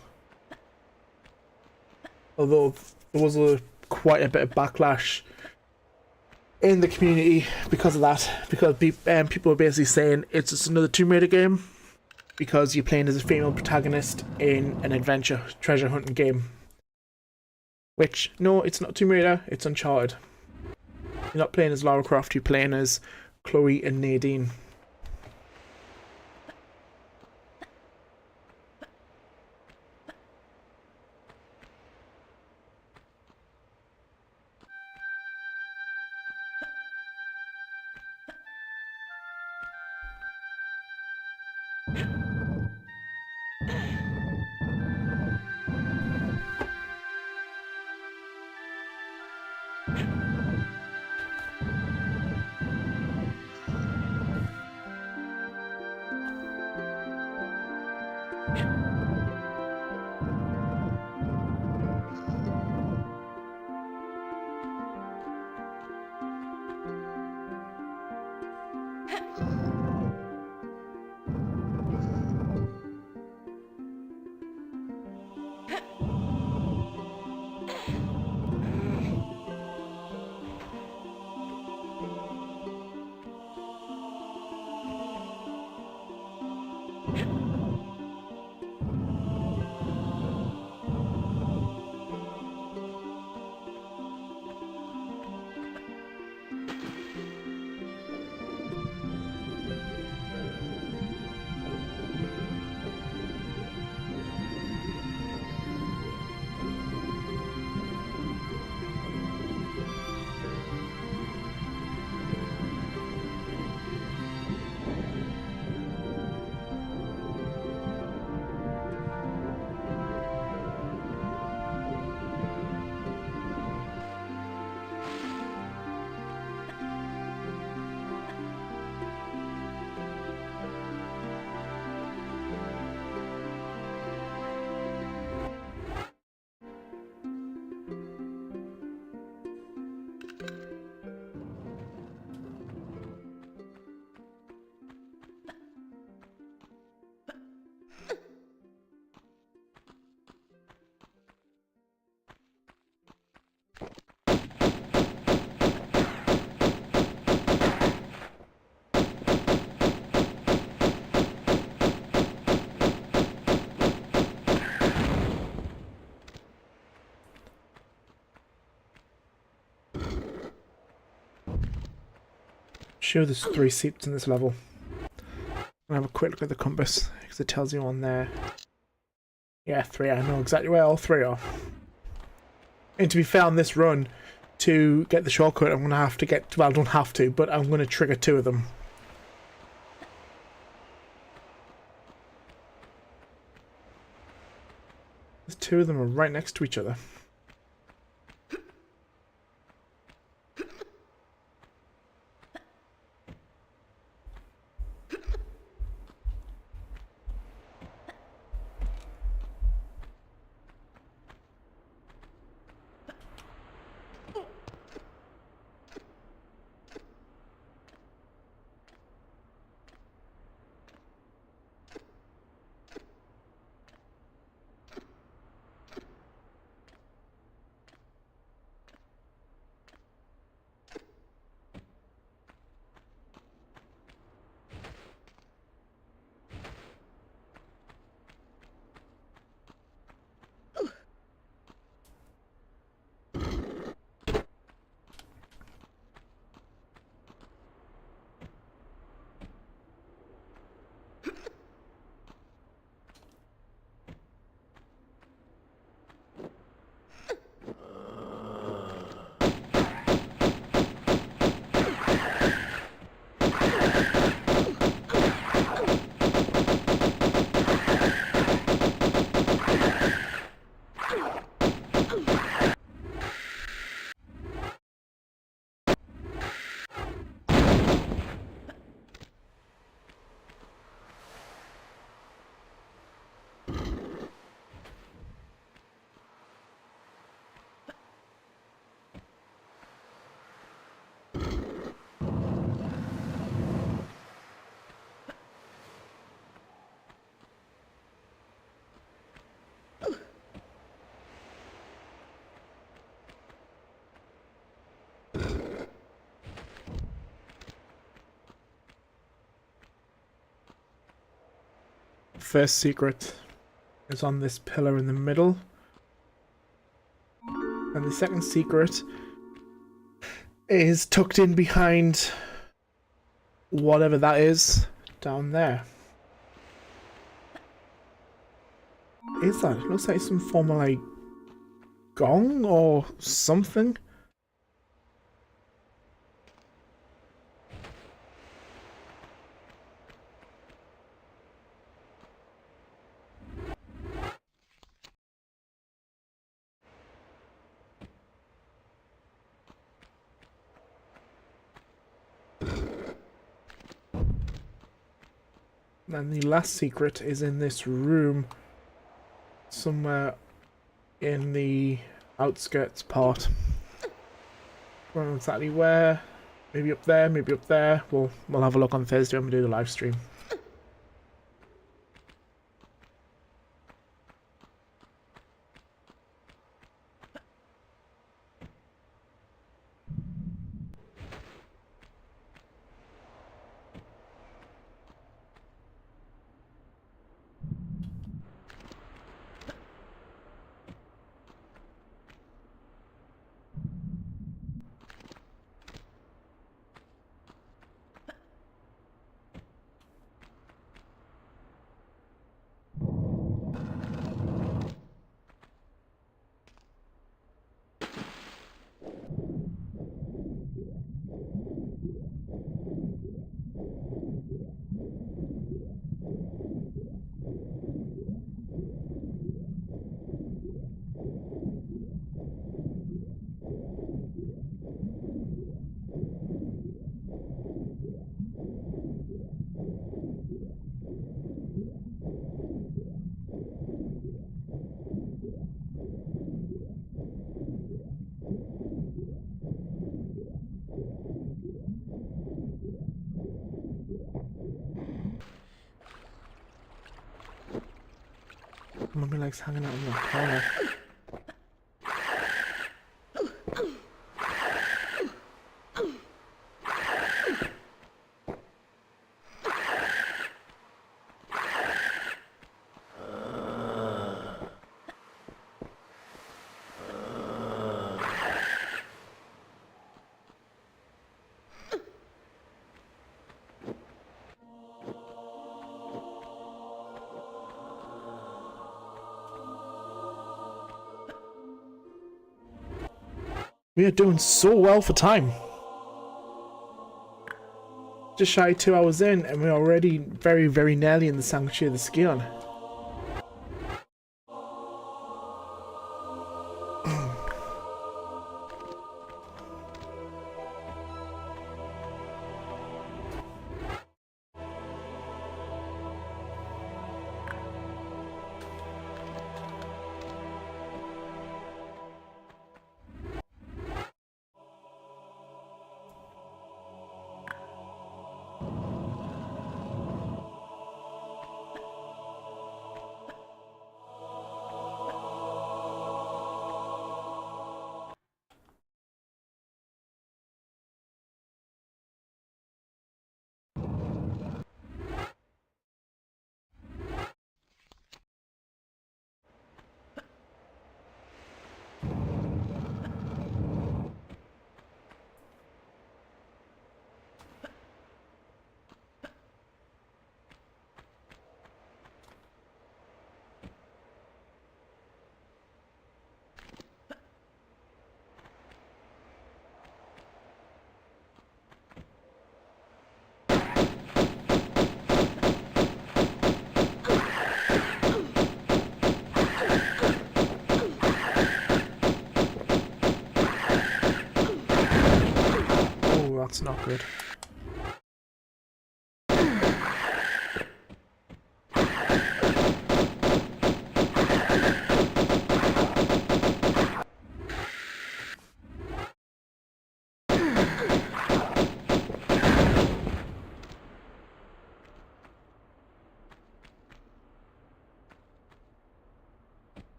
Although there was quite a bit of backlash in the community because of that, because people are basically saying it's just another Tomb Raider game, because you're playing as a female protagonist in an adventure treasure hunting game. Which, no, it's not Tomb Raider, it's Uncharted. You're not playing as Lara Croft, you're playing as Chloe and Nadine. Sure, there's 3 seats in this level. I'll have a quick look at the compass, because it tells you on there. Yeah, 3. I know exactly where all 3 are. And to be fair, on this run, to get the shortcut, I'm going to have to get... Well, I don't have to, but I'm going to trigger 2 of them. The 2 of them are right next to each other. first secret is on this pillar in the middle. And the second secret is tucked in behind whatever that is down there. Is that? It looks like some form of like gong or something. And the last secret is in this room, somewhere in the outskirts part. Don't know exactly where. Maybe up there, maybe up there. We'll have a look on Thursday when we do the live stream. Mummy likes hanging out in the corner. We are doing so well for time. Just shy of 2 hours in, and we're already very, very nearly in the Sanctuary of the Scion. That's not good.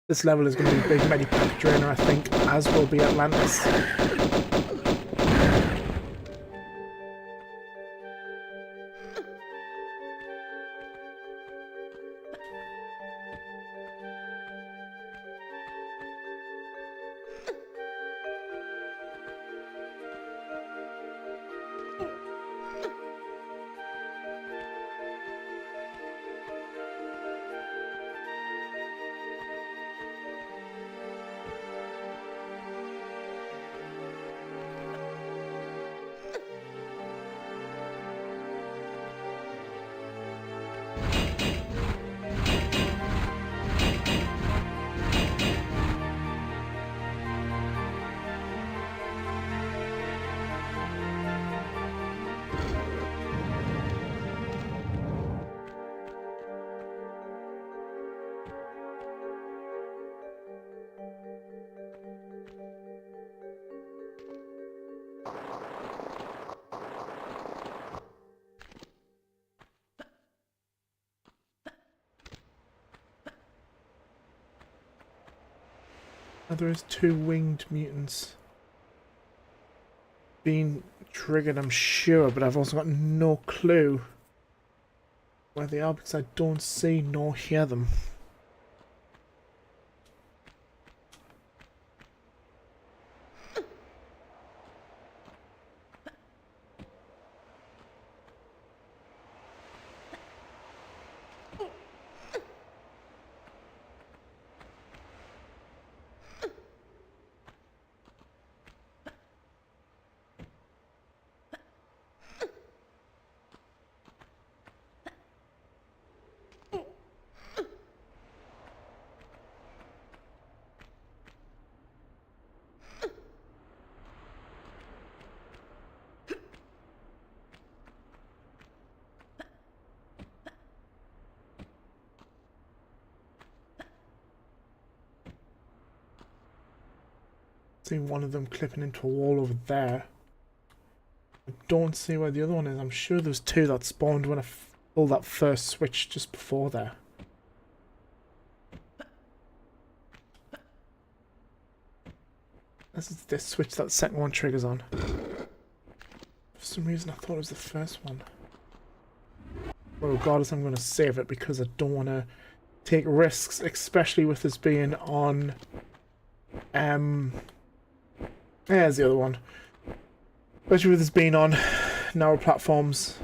This level is going to be a big medipack drainer, I think, as will be Atlantis. Now there is 2 winged mutants being triggered, I'm sure, but I've also got no clue where they are because I don't see nor hear them. See one of them clipping into a wall over there. I don't see where the other one is. I'm sure there's 2 that spawned when I pulled that first switch just before there. This is this switch that the second one triggers on. For some reason I thought it was the first one. But regardless, I'm going to save it because I don't want to take risks, especially with this being on... There's the other one. Especially with this being on narrow platforms.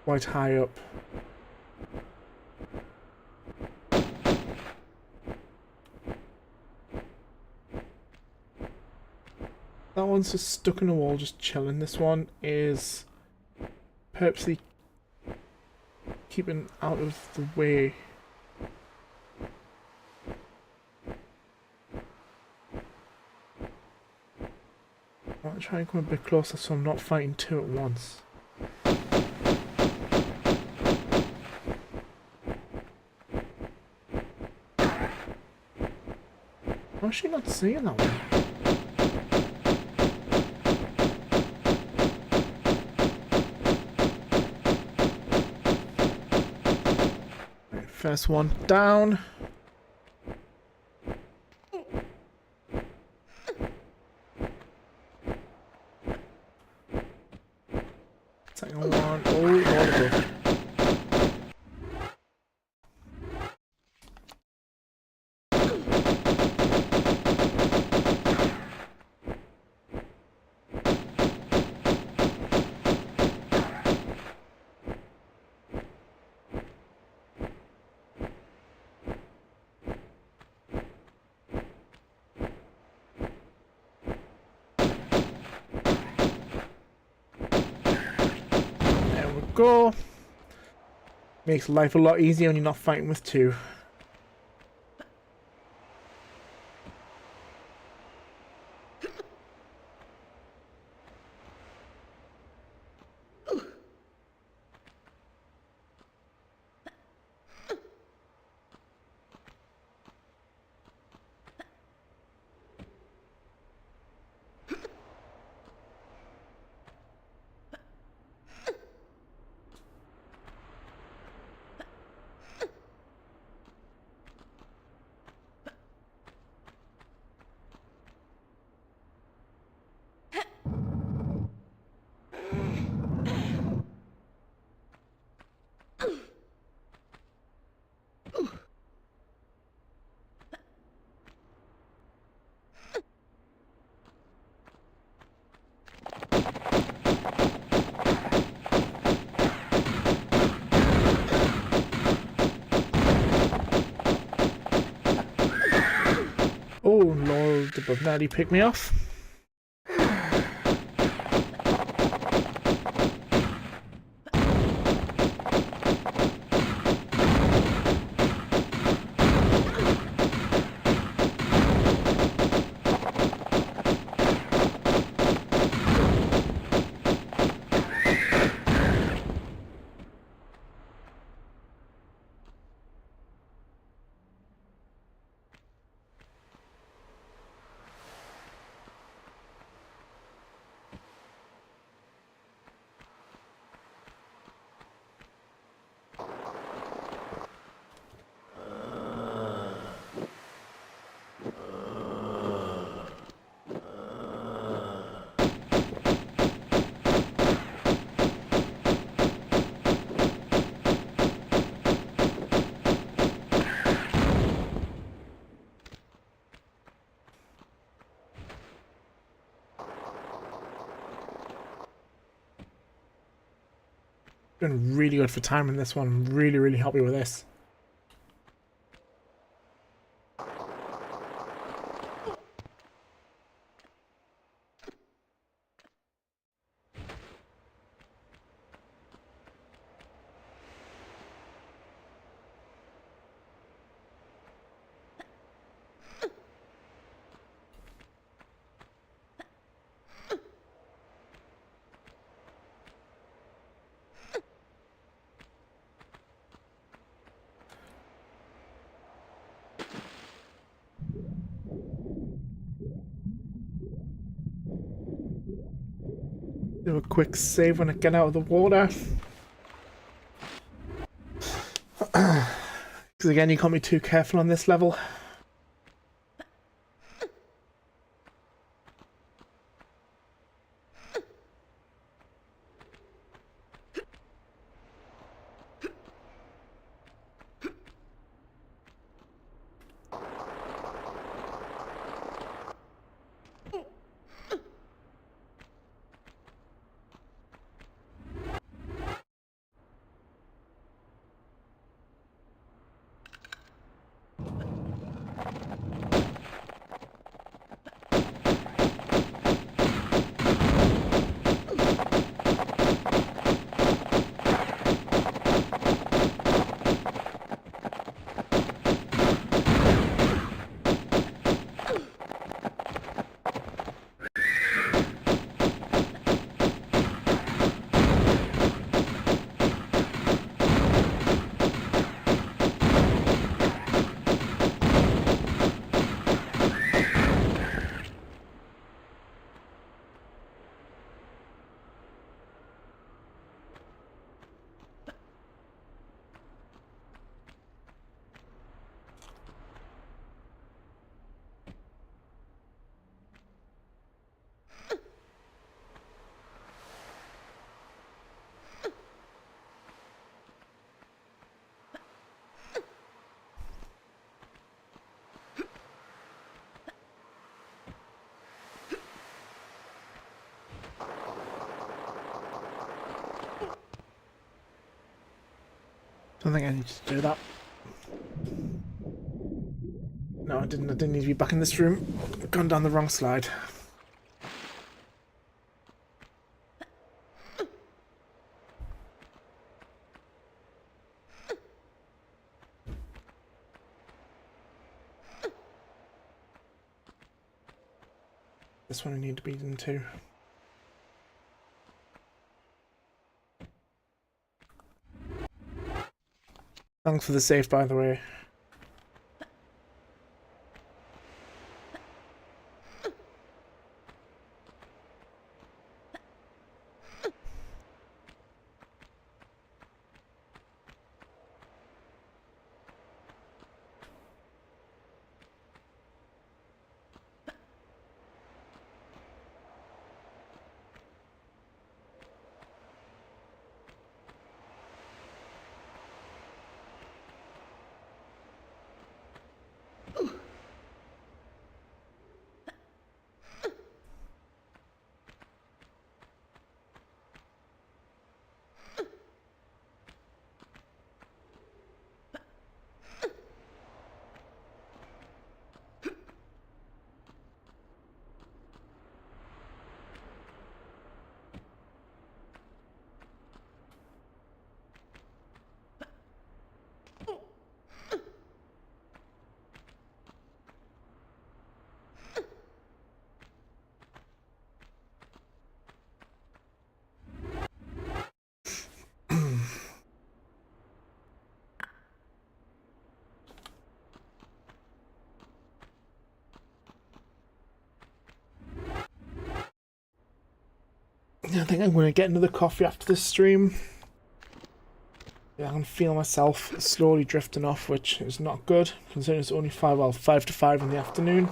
Quite high up. That one's just stuck in a wall, just chilling. This one is purposely keeping out of the way. I'm gonna try and come a bit closer so I'm not fighting 2 at once. How's she not seeing that one? Right, first one down. Second one. Oh, wonderful. Go. Makes life a lot easier when you're not fighting with 2. Lord above Nelly, pick me off. Doing really good for time in this one. I'm really, really happy with this. Do a quick save when I get out of the water. Because again, you can't be too careful on this level. Don't think I need to do that. No, I didn't. I didn't need to be back in this room. I've gone down the wrong slide. This one I need to be in too. Thanks for the save, by the way. I think I'm going to get another coffee after this stream. Yeah, I can feel myself slowly drifting off, which is not good, considering it's only 5 to 5 in the afternoon.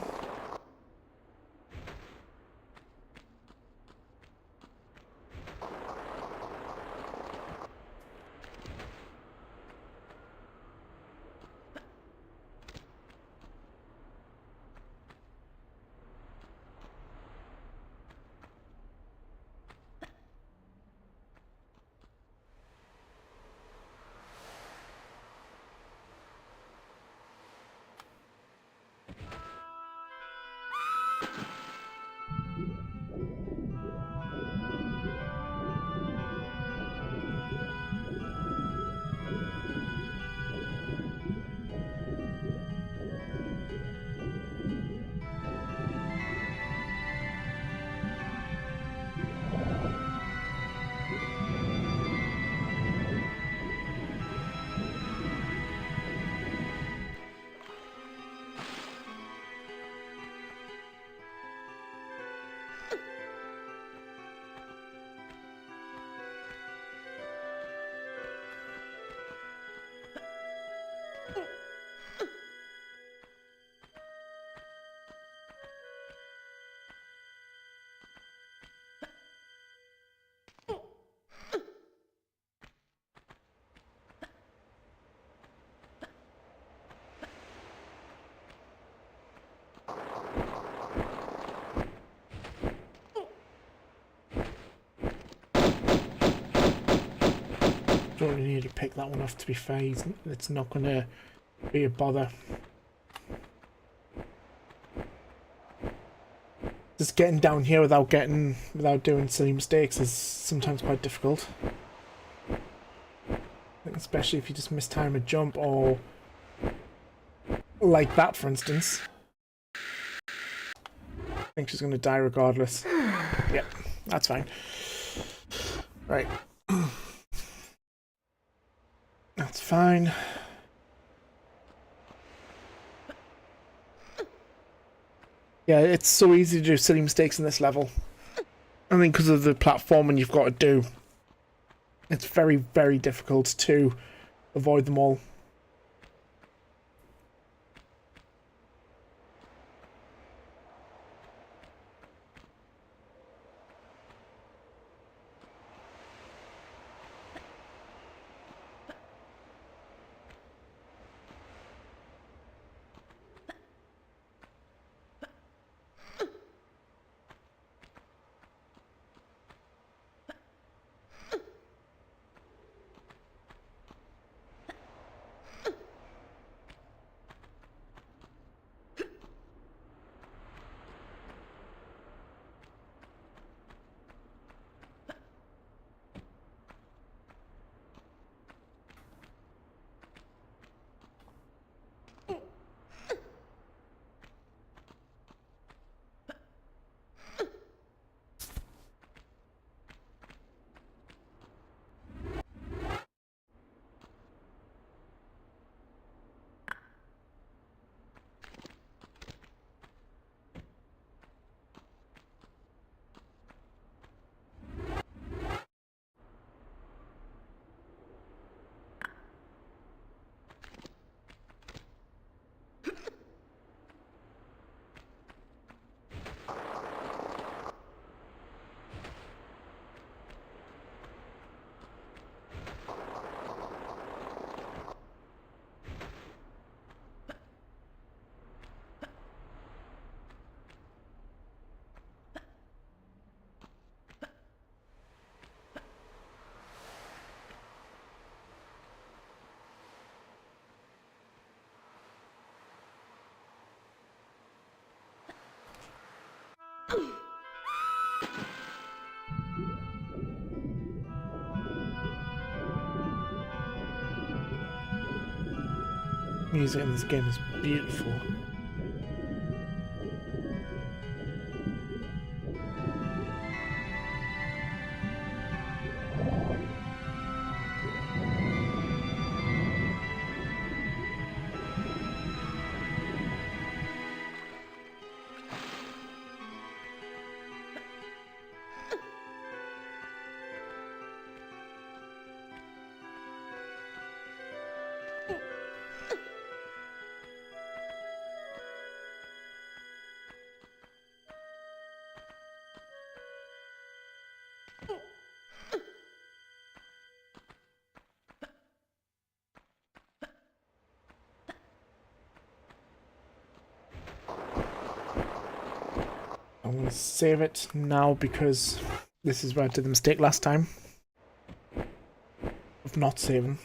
Don't really need to pick that one off, to be fair. It's not going to be a bother. Just getting down here without doing silly mistakes is sometimes quite difficult. Especially if you just mistime a jump, or like that, for instance. I think she's going to die regardless. Yep, that's fine. Right. That's fine. Yeah, it's so easy to do silly mistakes in this level. I mean, because of the platforming you've got to do. It's very, very difficult to avoid them all. Music in this game is beautiful. I'm going to save it now because this is where I did the mistake last time of not saving.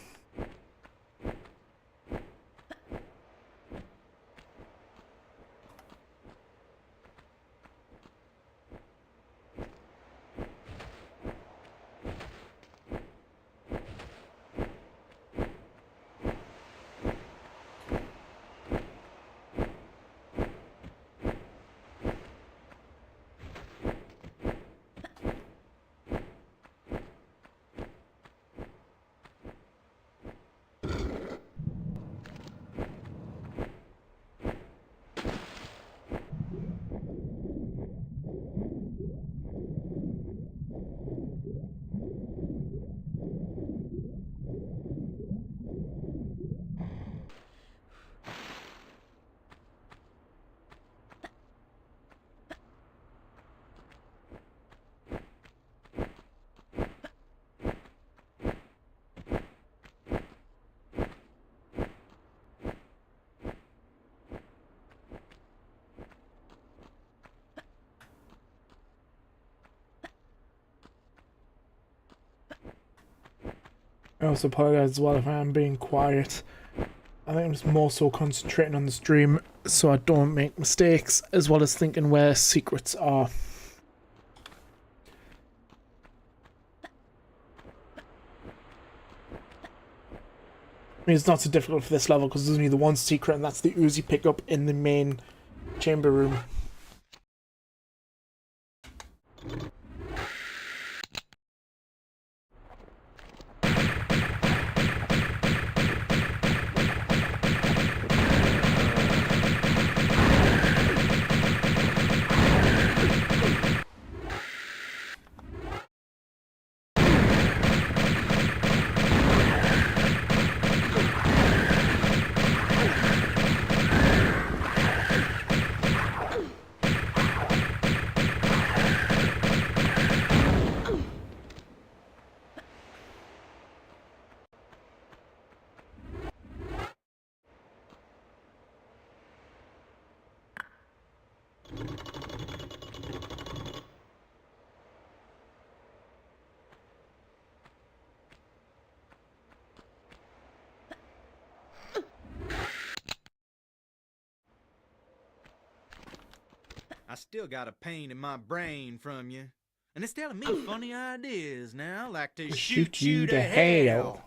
I also apologise as well if I am being quiet. I think I'm just more so concentrating on the stream so I don't make mistakes, as well as thinking where secrets are. I mean, it's not so difficult for this level because there's only the one secret, and that's the Uzi pickup in the main chamber room. I still got a pain in my brain from you. And it's telling me funny ideas now, like to shoot you to hell.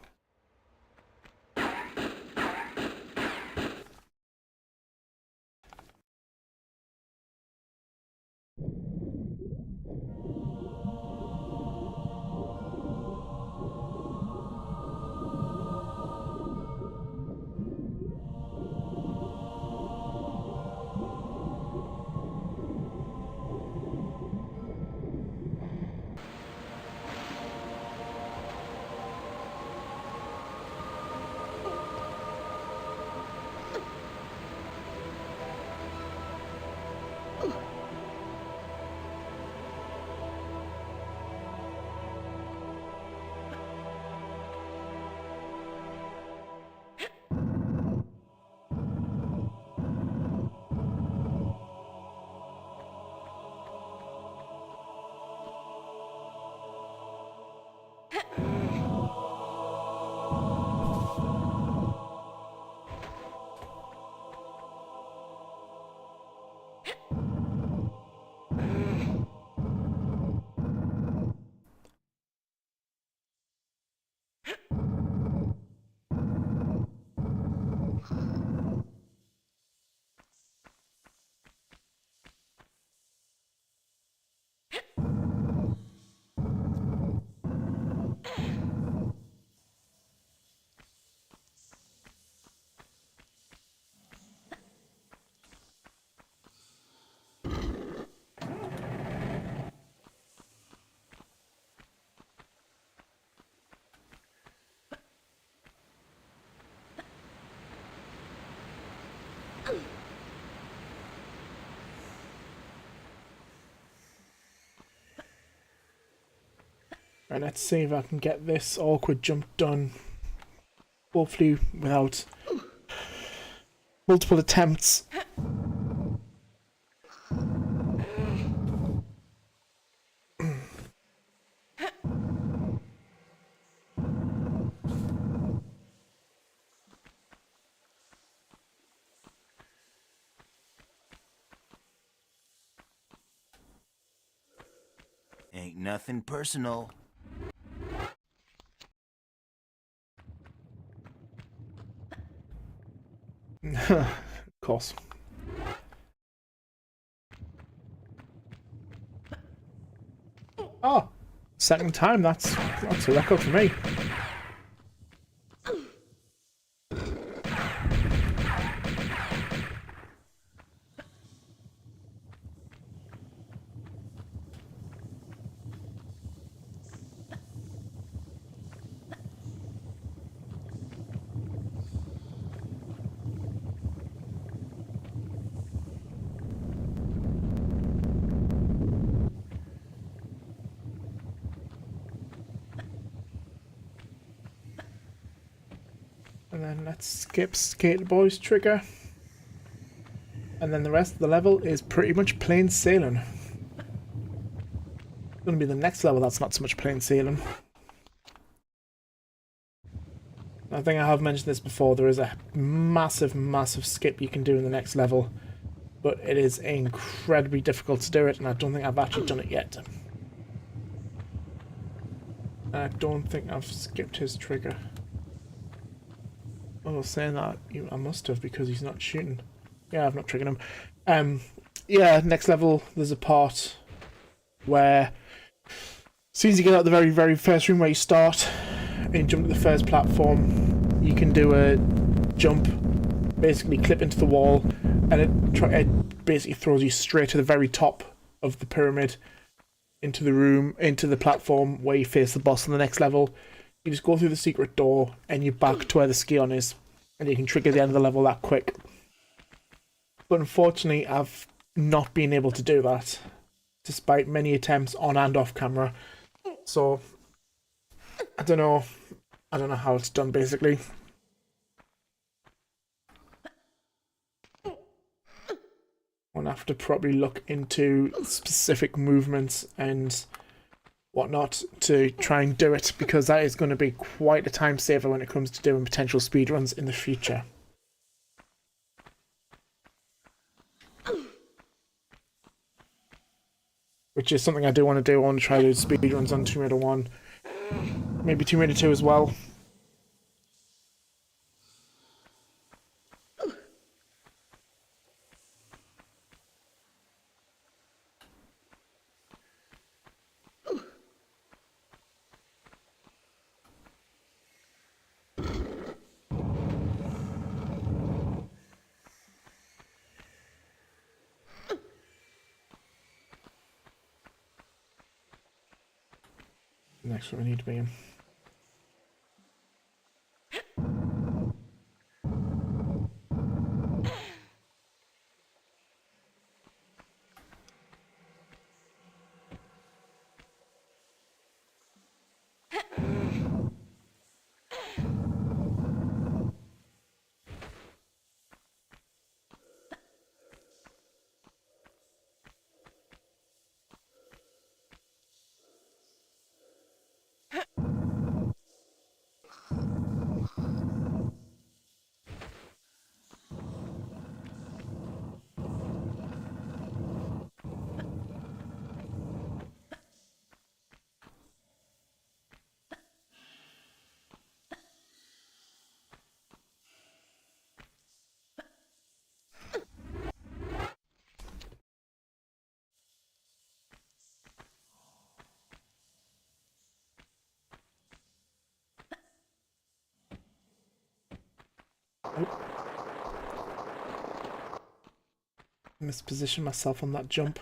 Right, let's see if I can get this awkward jump done. Hopefully without multiple attempts. Ain't nothing personal. Of course. Oh, second time. That's a record for me. And then let's skip Skater Boy's trigger. And then the rest of the level is pretty much plain sailing. It's going to be the next level that's not so much plain sailing. I think I have mentioned this before, there is a massive, massive skip you can do in the next level. But it is incredibly difficult to do it, and I don't think I've actually done it yet. I don't think I've skipped his trigger. Oh, saying that, I must have, because he's not shooting. Yeah, I've not triggered him. Yeah, next level, there's a part where as soon as you get out the very, very first room where you start, and you jump to the first platform, you can do a jump, basically clip into the wall, and it basically throws you straight to the very top of the pyramid, into the room, into the platform where you face the boss on the next level. You just go through the secret door, and you're back to where the Skion is, and you can trigger the end of the level that quick. But unfortunately, I've not been able to do that, despite many attempts on and off camera. So, I don't know how it's done, basically. I'll have to probably look into specific movements and whatnot to try and do it, because that is going to be quite a time saver when it comes to doing potential speedruns in the future. Which is something I do want to do. I want to try to do speedruns on Tomb Raider 1. Maybe Tomb Raider 2 as well. Next one we need to be in. Misposition myself on that jump.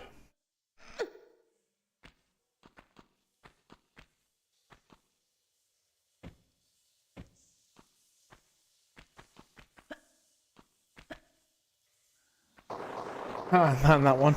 Ah, man, that one.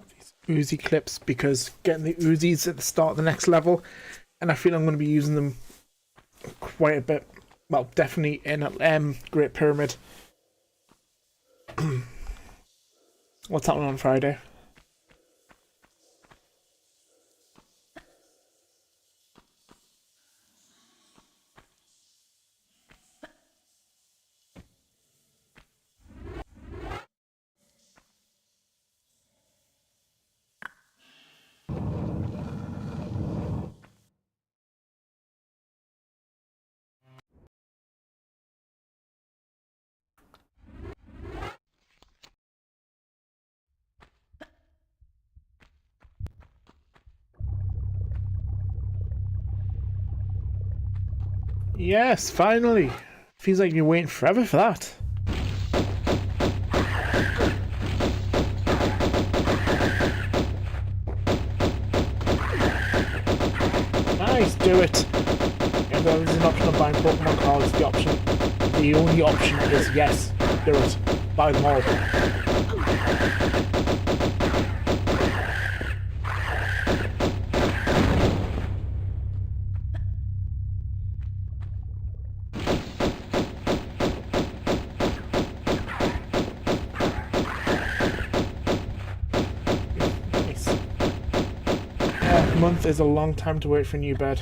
these Uzi clips because getting the Uzis at the start of the next level, and I feel I'm going to be using them quite a bit. Well, definitely in Great Pyramid. What's happening on Friday? Yes, finally! Feels like you're waiting forever for that. Nice, do it! If there's an option of buying Pokemon cards, the only option is yes, do it. Buy them all. Nice. A month is a long time to wait for a new bed.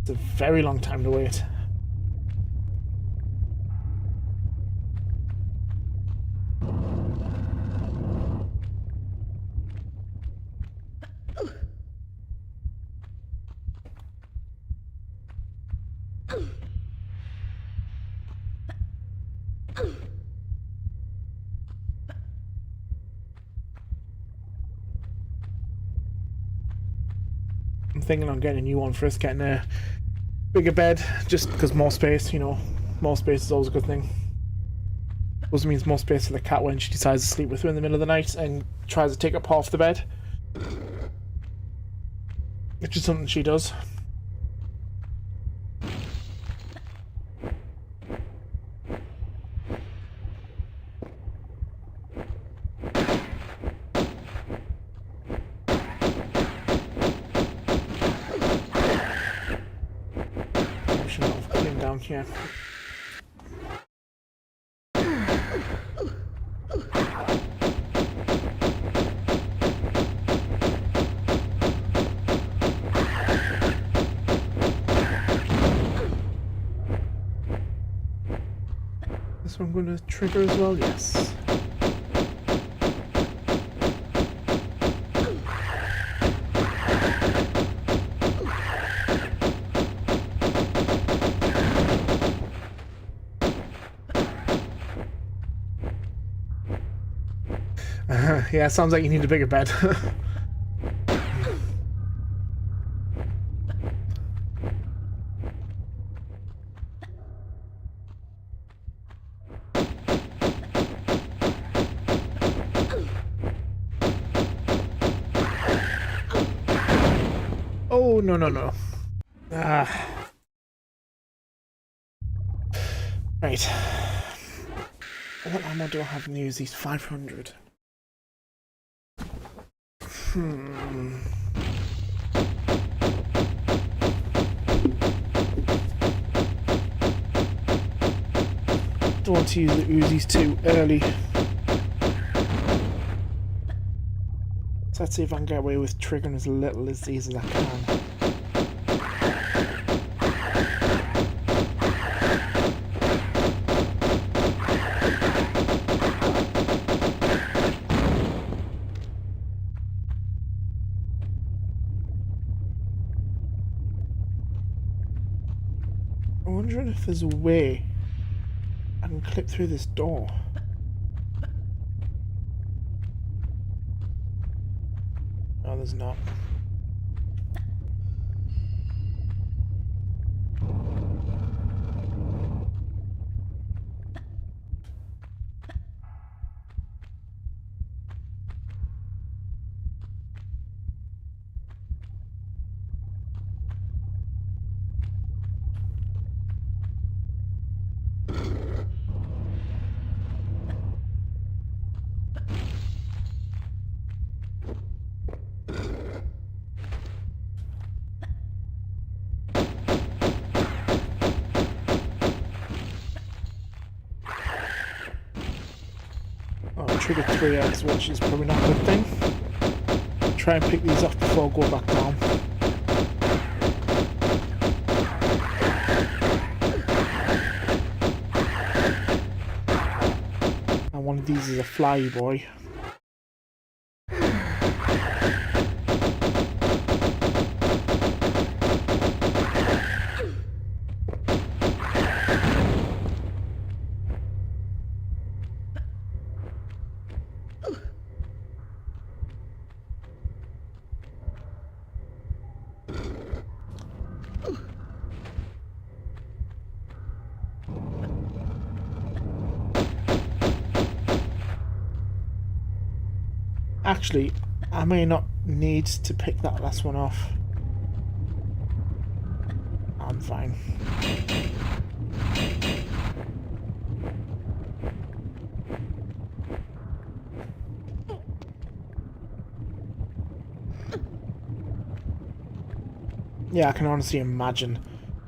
It's a very long time to wait. I'm thinking on getting a new one first, getting a bigger bed, just because more space, you know. More space is always a good thing. Also means more space for the cat when she decides to sleep with her in the middle of the night and tries to take up half the bed. Which is something she does. I should not have cleaned down here. This one going to trigger as well? Yes. Yeah, sounds like you need a bigger bed. Oh, no, no, no. Right. What ammo do I have in these? These 500. Don't want to use the Uzis too early. So let's see if I can get away with triggering as little as these as I can. I'm wondering if there's a way I can clip through this door. No, there's not. triggered 3 eggs, which is probably not a good thing. Try and pick these up before I go back down. And one of these is a fly boy. Actually, I may not need to pick that last one off. I'm fine. Yeah, I can honestly imagine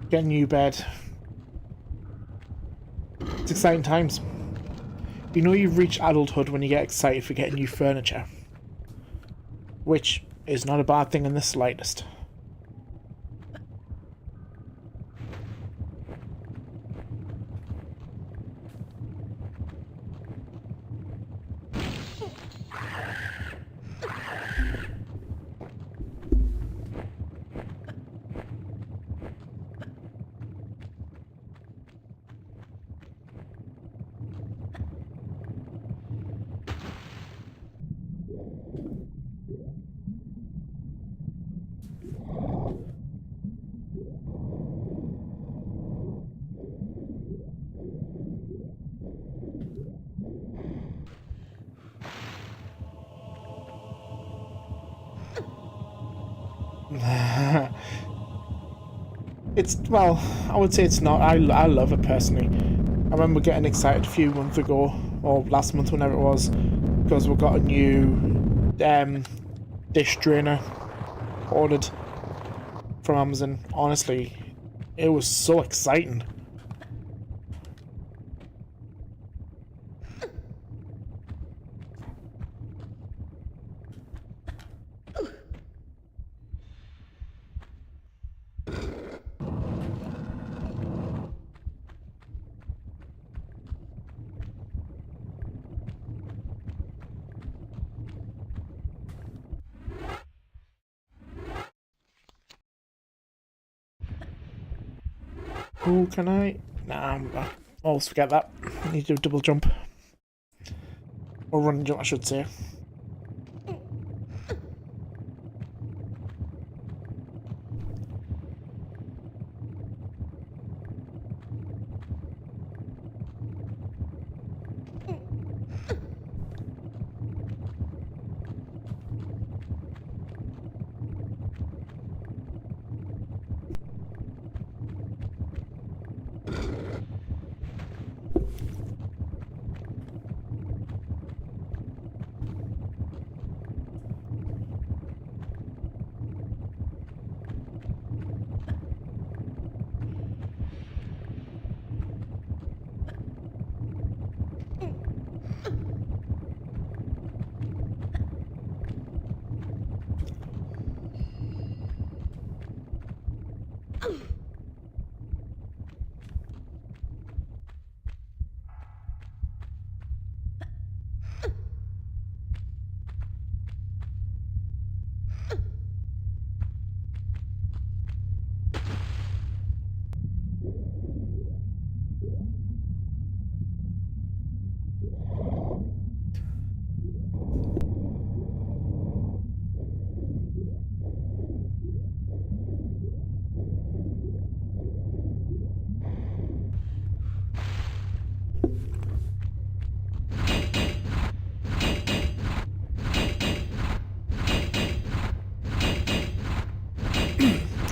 getting a new bed. It's exciting times. You know you've reached adulthood when you get excited for getting new furniture. Which is not a bad thing in the slightest. It's, well, I would say it's not. I love it personally. I remember getting excited a few months ago, or last month, whenever it was, because we got a new dish drainer ordered from Amazon. Honestly, it was so exciting. Oh, can I? Nah, I always forget that. I need to do a double jump. Or run jump, I should say.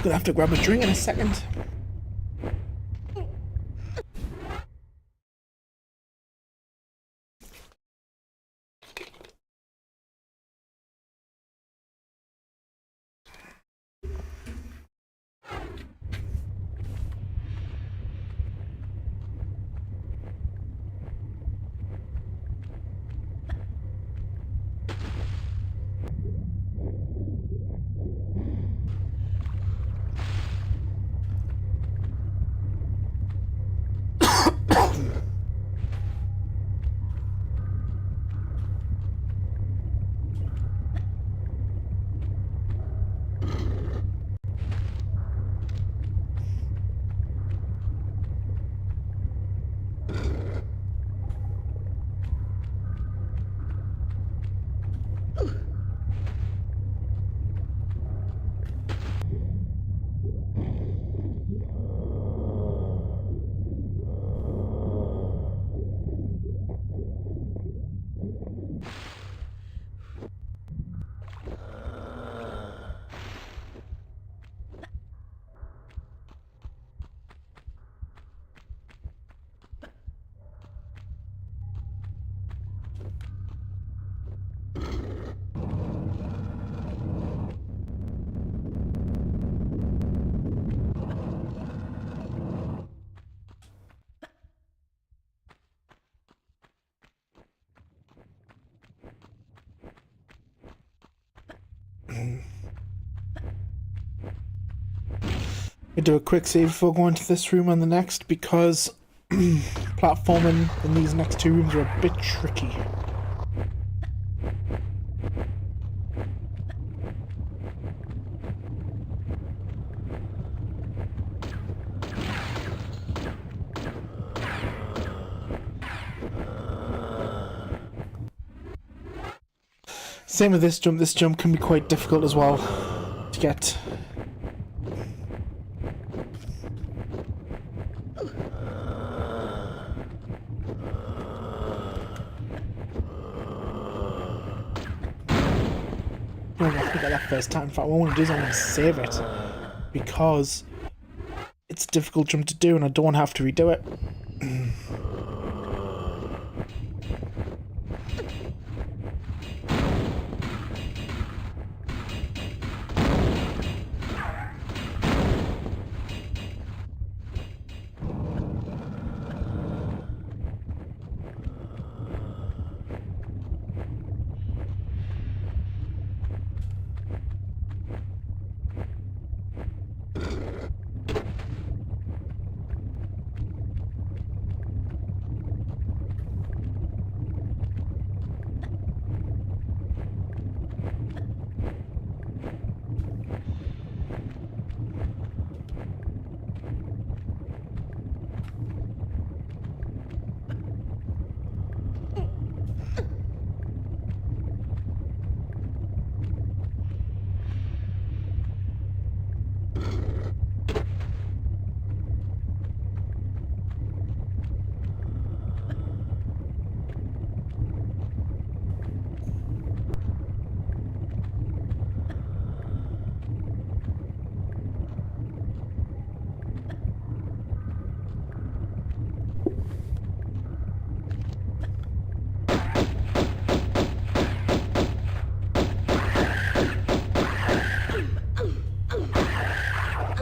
Gonna have to grab a drink in a second. I do a quick save before going to this room and the next because platforming in these next two rooms are a bit tricky. Same with this jump can be quite difficult as well to get. I'm not gonna get that first time. In fact, what I want to do is I want to save it because it's a difficult jump to do and I don't want to have to redo it.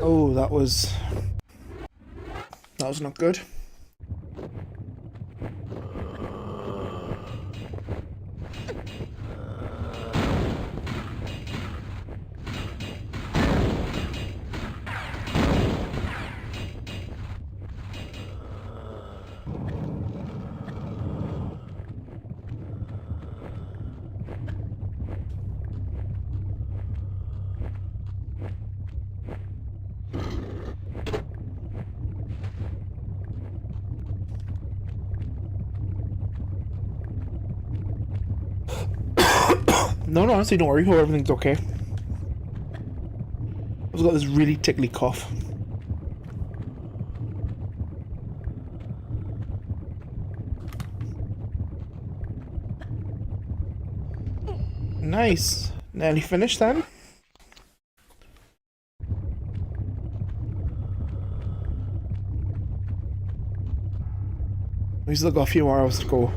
Oh, that was not good. No, honestly, don't worry. Hope everything's okay. I've got this really tickly cough. Nice. Nearly finished then. We still got a few more hours to go.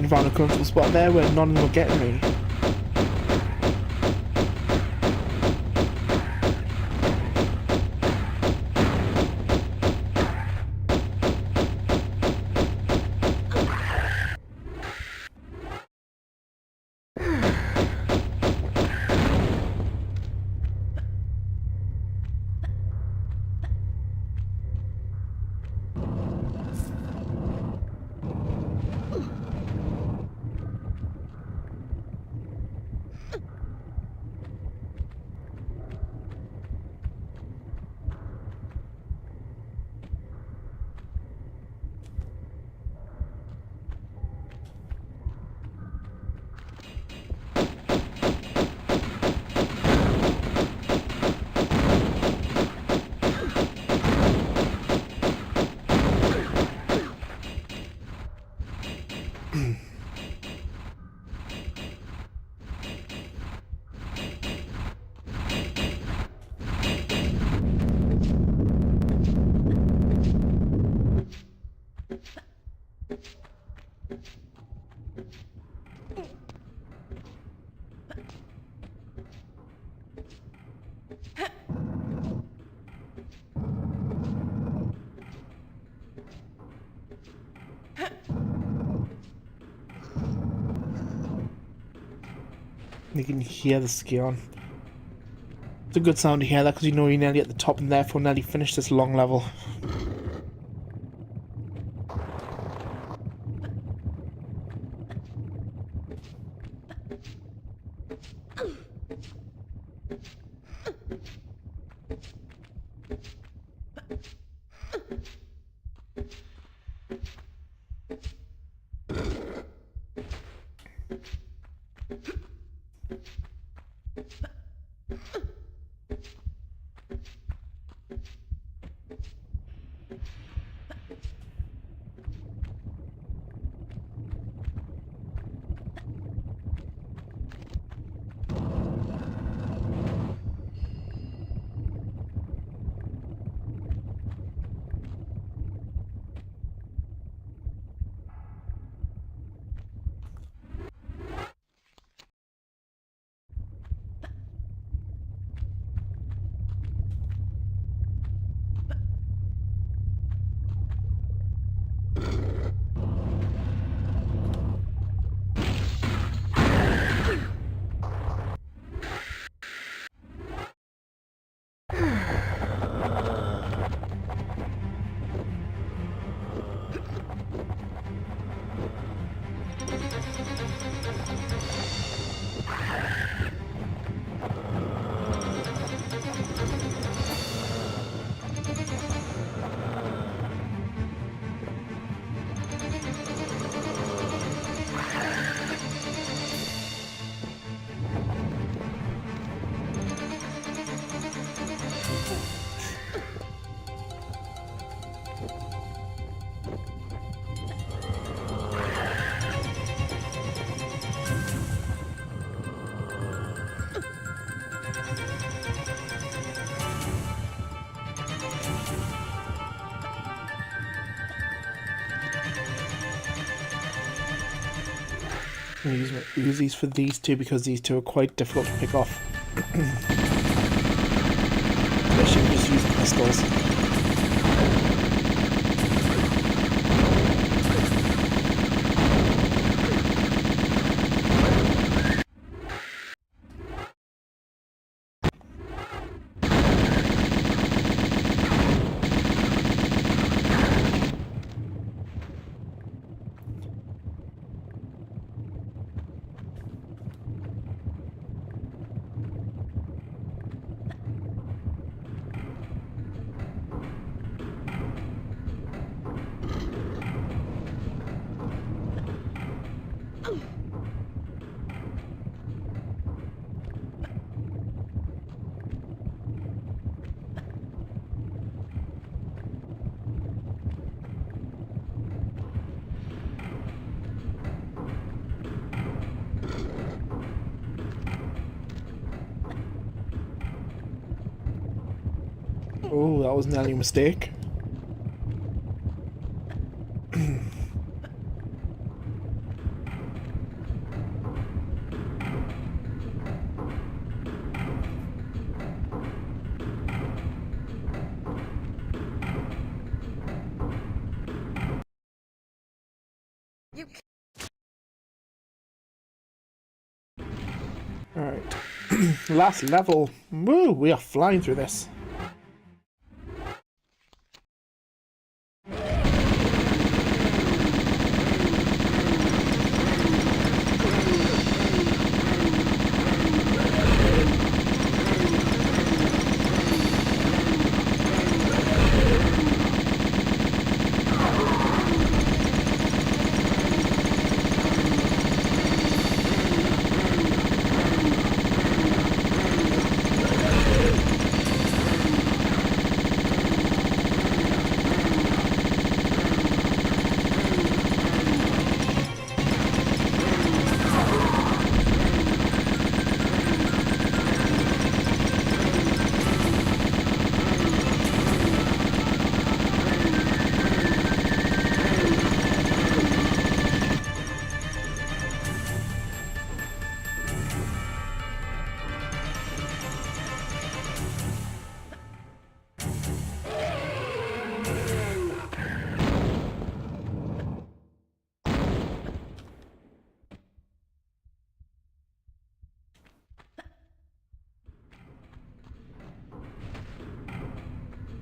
Found a comfortable spot there where none of them were getting me. You can hear the scan. It's a good sound to hear that because you know you're nearly at the top and therefore nearly finished this long level. I'm going to use my Uzis for these two because these two are quite difficult to pick off. Especially just using pistols. Oh, that was nearly a mistake. Alright. Last level. Woo, we are flying through this.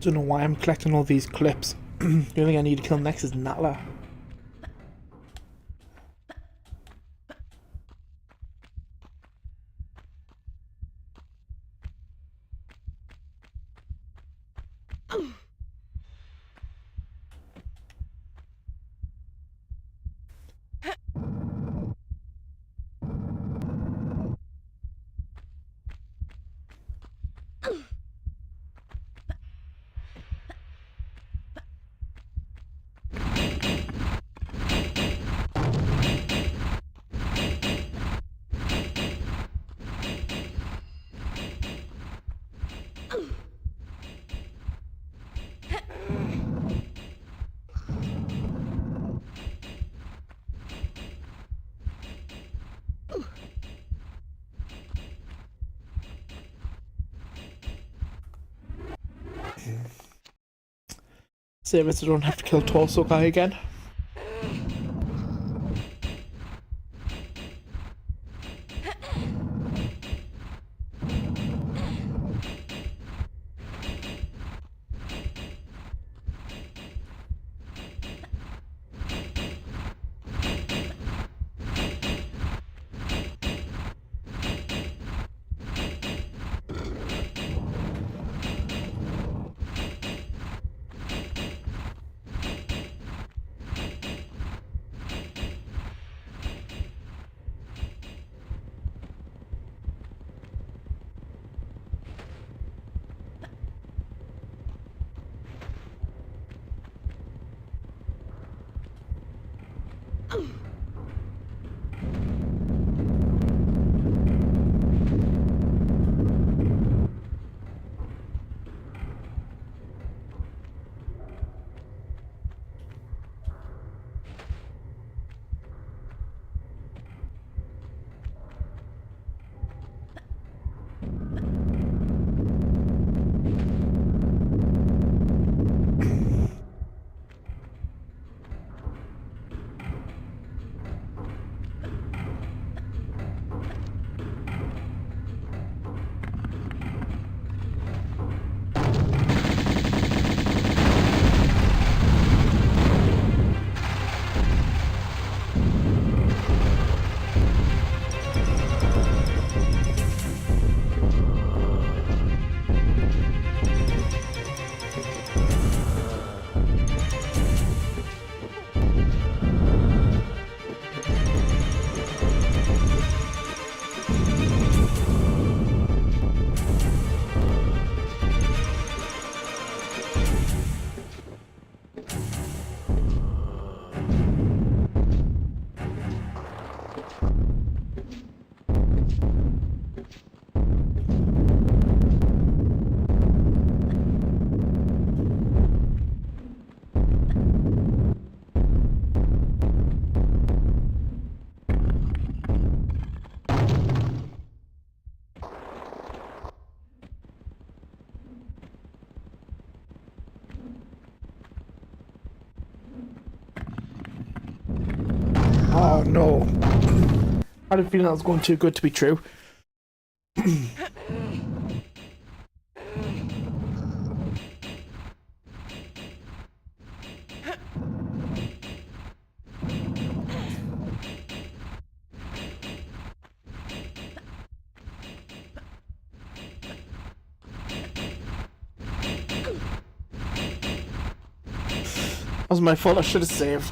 Don't know why I'm collecting all these clips. The only thing I need to kill next is Natla. Save it so I don't have to kill Torso Guy again. Oh no. I had a feeling that was going too good to be true. That was my fault, I should have saved.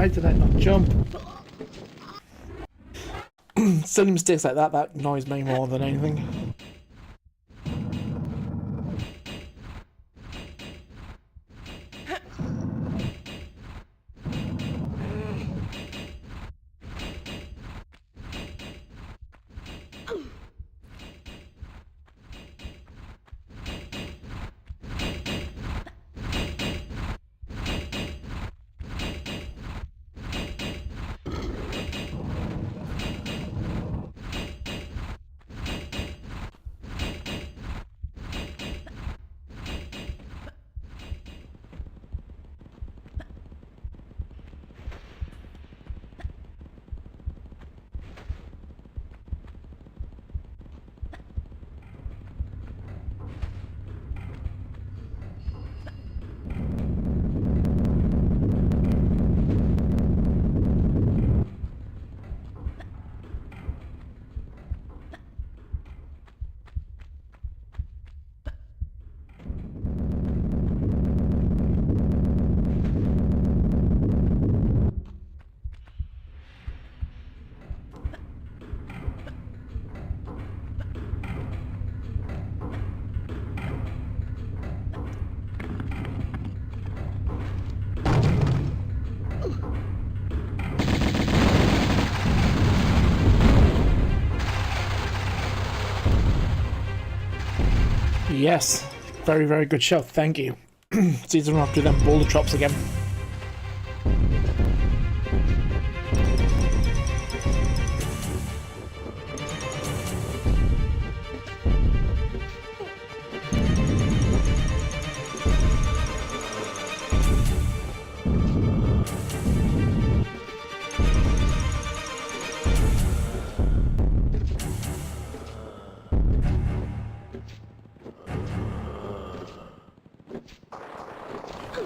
Why did I not jump? Silly mistakes like that annoys me more than anything. Yes, very, very good shot, thank you. So you don't have to do them boulder drops again.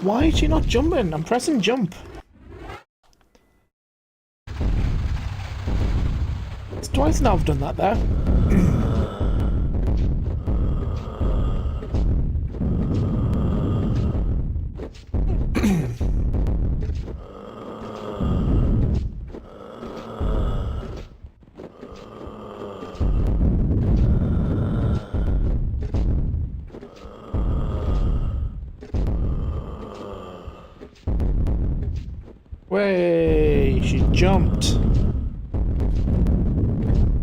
Why is she not jumping? I'm pressing jump. It's twice now I've done that there. Way, she jumped.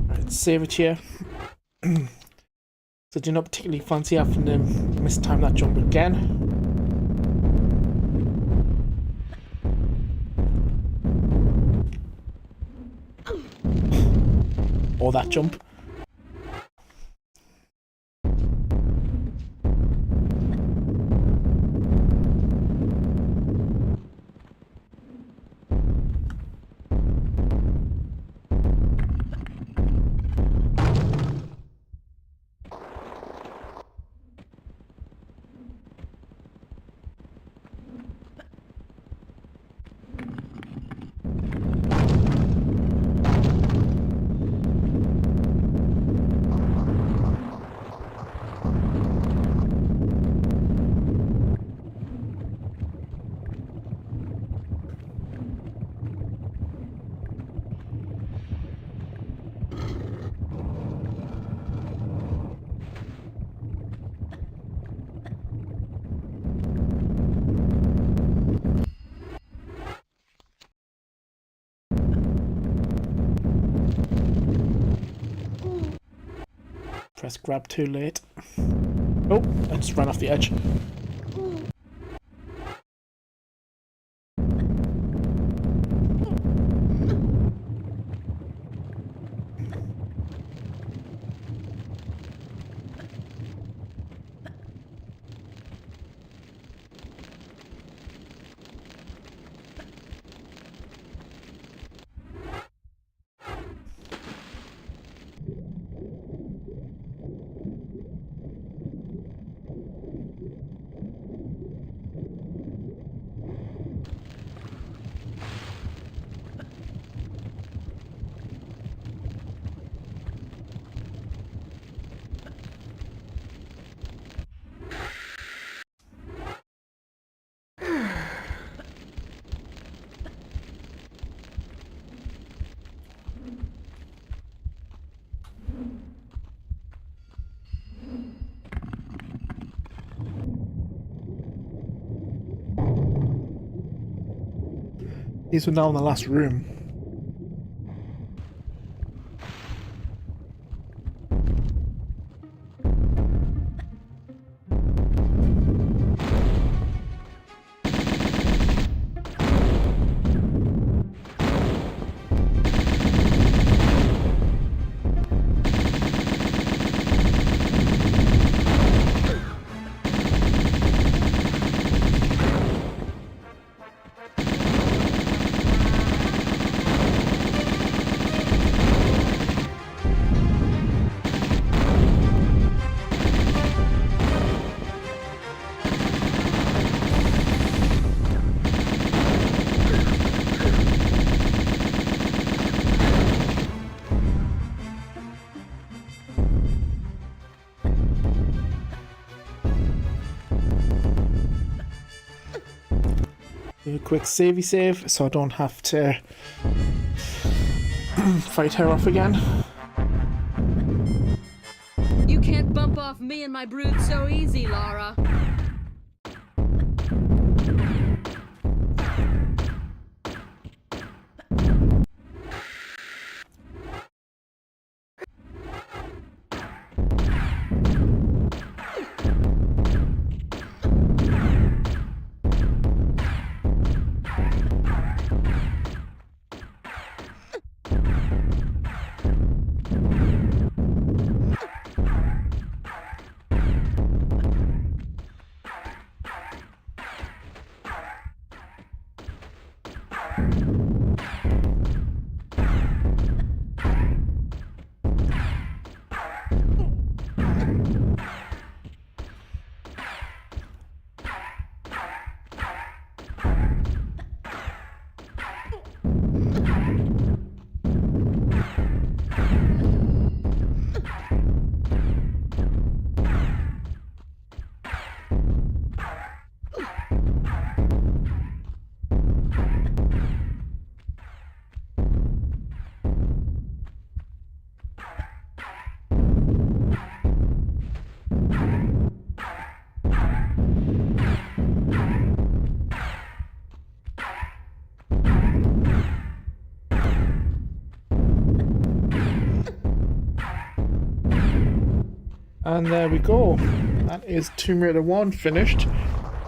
Right, save it here. So do not particularly fancy having to mistime that jump again. Or that jump. Press grab too late. Oh, I just ran off the edge. These were now in the last room. Do a quick savey save so I don't have to fight her off again. You can't bump off me and my brood so easy, Lara. And there we go. That is Tomb Raider 1 finished.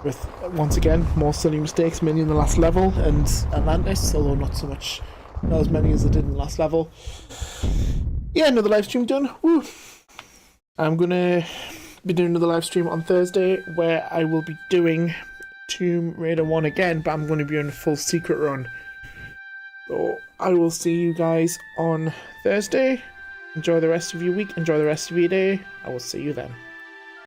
With, once again, more silly mistakes, many in the last level, and Atlantis, although not as many as I did in the last level. Yeah, another live stream done. Woo! I'm gonna be doing another live stream on Thursday where I will be doing Tomb Raider 1 again, but I'm going to be on a full secret run. So I will see you guys on Thursday. Enjoy the rest of your week, enjoy the rest of your day. I will see you then.